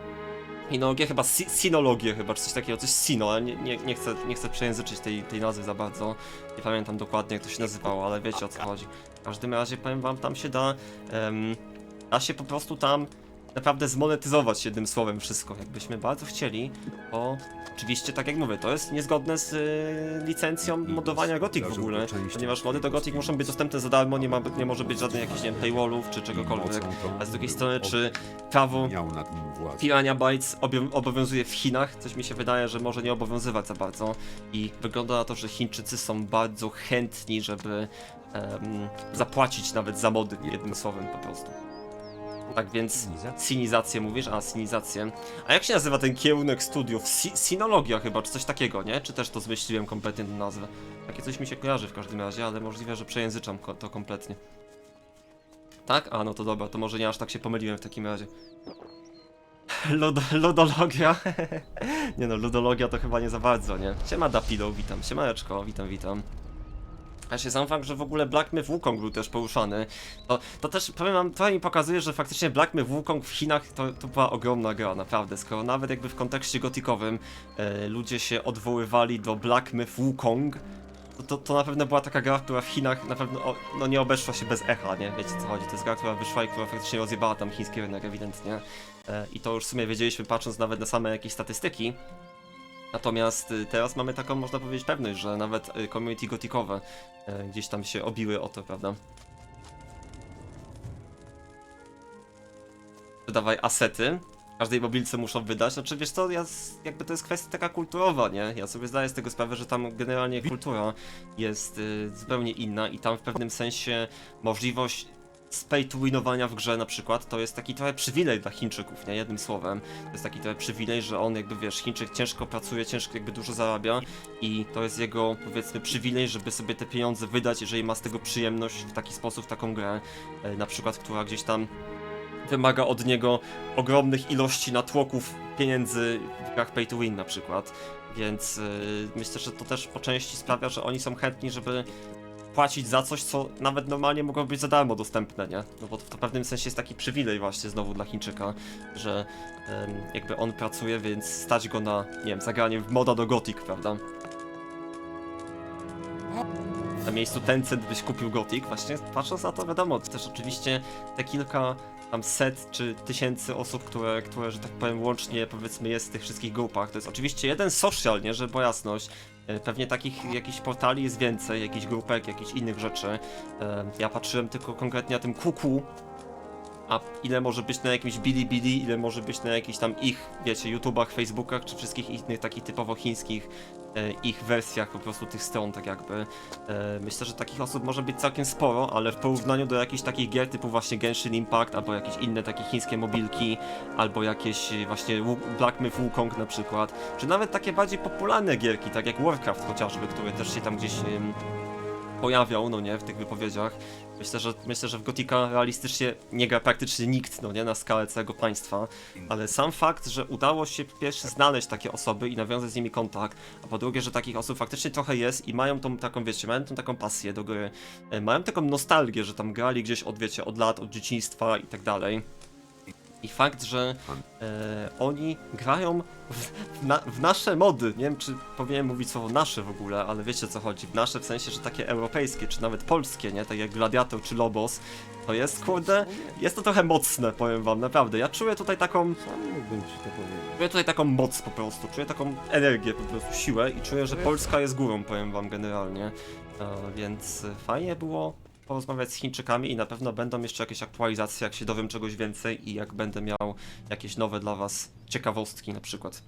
Speaker 1: Sinologię chyba, sinologię chyba, czy coś takiego, coś sino, ale nie chcę przejęzyczyć tej nazwy za bardzo. Nie pamiętam dokładnie jak to się nazywało, ale wiecie o co chodzi. W każdym razie powiem wam, tam się da się po prostu tam naprawdę zmonetyzować jednym słowem wszystko. Jakbyśmy bardzo chcieli, bo oczywiście tak jak mówię, to jest niezgodne z licencją modowania Gothic w ogóle, ponieważ mody do Gothic muszą być dostępne za darmo, nie może być żadnych jakichś, nie wiem, paywallów czy czegokolwiek. A z drugiej strony, czy prawo Piranha Bytes obowiązuje w Chinach? Coś mi się wydaje, że może nie obowiązywać za bardzo i wygląda na to, że Chińczycy są bardzo chętni, żeby zapłacić nawet za mody, jednym słowem po prostu. Tak więc, sinizację mówisz? A, sinizację. A jak się nazywa ten kierunek studiów? Sinologia chyba, czy coś takiego, nie? Czy też to zmyśliłem kompletnie tę nazwę? Takie coś mi się kojarzy w każdym razie, ale możliwe, że przejęzyczam to kompletnie. Tak? A, no to dobra, to może nie aż tak się pomyliłem w takim razie. Ludologia? Nie no, ludologia to chyba nie za bardzo, nie? Siema Dapido, witam. Siemaneczko, witam. A się sam fakt, że w ogóle Black Myth Wukong był też poruszany, to też, powiem wam, to mi pokazuje, że faktycznie Black Myth Wukong w Chinach to była ogromna gra, naprawdę, skoro nawet jakby w kontekście gotikowym ludzie się odwoływali do Black Myth Wukong, to na pewno była taka gra, która w Chinach na pewno no nie obeszła się bez echa, nie? Wiecie co chodzi, to jest gra, która wyszła i która faktycznie rozjebała tam chiński rynek ewidentnie. I to już w sumie wiedzieliśmy, patrząc nawet na same jakieś statystyki. Natomiast teraz mamy taką, można powiedzieć, pewność, że nawet community gotikowe gdzieś tam się obiły o to, prawda? Wydawaj asety. W każdej mobilce muszą wydać. Znaczy, wiesz co, jakby to jest kwestia taka kulturowa, nie? Ja sobie zdaję z tego sprawę, że tam generalnie kultura jest zupełnie inna i tam w pewnym sensie możliwość pay to winowania w grze na przykład, to jest taki trochę przywilej dla Chińczyków, nie? Jednym słowem. To jest taki trochę przywilej, że on jakby, wiesz, Chińczyk ciężko pracuje, ciężko jakby dużo zarabia i to jest jego, powiedzmy, przywilej, żeby sobie te pieniądze wydać, jeżeli ma z tego przyjemność w taki sposób, w taką grę, na przykład, która gdzieś tam wymaga od niego ogromnych ilości natłoków pieniędzy w grach pay to win na przykład, więc myślę, że to też po części sprawia, że oni są chętni, żeby płacić za coś, co nawet normalnie mogło być za darmo dostępne, nie? No bo to w pewnym sensie jest taki przywilej właśnie znowu dla Chińczyka, że jakby on pracuje, więc stać go na, nie wiem, zagranie w moda do Gothic, prawda? Na miejscu Tencent byś kupił Gothic, właśnie patrząc na to, wiadomo, to też oczywiście te kilka tam set czy tysięcy osób, które, że tak powiem, łącznie, powiedzmy, jest w tych wszystkich grupach. To jest oczywiście jeden social, nie, żeby była jasność. Pewnie takich jakichś portali jest więcej, jakichś grupek, jakichś innych rzeczy. Ja patrzyłem tylko konkretnie na tym QQ, a ile może być na jakimś Bilibili, ile może być na jakichś tam ich, wiecie, YouTubach, Facebookach, czy wszystkich innych takich typowo chińskich ich wersjach po prostu tych stron, tak jakby. Myślę, że takich osób może być całkiem sporo, ale w porównaniu do jakichś takich gier typu właśnie Genshin Impact, albo jakieś inne takie chińskie mobilki, albo jakieś właśnie Black Myth Wukong na przykład, czy nawet takie bardziej popularne gierki, tak jak Warcraft chociażby, które też się tam gdzieś pojawiał, no nie, w tych wypowiedziach. Myślę, że w Gotika realistycznie nie gra praktycznie nikt, no nie, na skalę całego państwa, ale sam fakt, że udało się po pierwsze znaleźć takie osoby i nawiązać z nimi kontakt, a po drugie, że takich osób faktycznie trochę jest i mają tą taką, wiecie, mają tą taką pasję do gry, mają taką nostalgię, że tam grali gdzieś od, wiecie, od lat, od dzieciństwa i tak dalej. I fakt, że oni grają w nasze mody. Nie wiem, czy powinienem mówić słowo nasze w ogóle, ale wiecie, co chodzi. W nasze w sensie, że takie europejskie, czy nawet polskie, nie? Tak jak Gladiator czy Lobos. To jest, kurde, jest to trochę mocne, powiem wam, naprawdę. Ja czuję tutaj taką...
Speaker 2: Sam mógłbym ci to powiedzieć.
Speaker 1: Czuję tutaj taką moc po prostu, czuję taką energię po prostu, siłę i czuję, że Polska jest górą, powiem wam generalnie. Więc fajnie było porozmawiać z Chińczykami i na pewno będą jeszcze jakieś aktualizacje, jak się dowiem czegoś więcej i jak będę miał jakieś nowe dla was ciekawostki na przykład.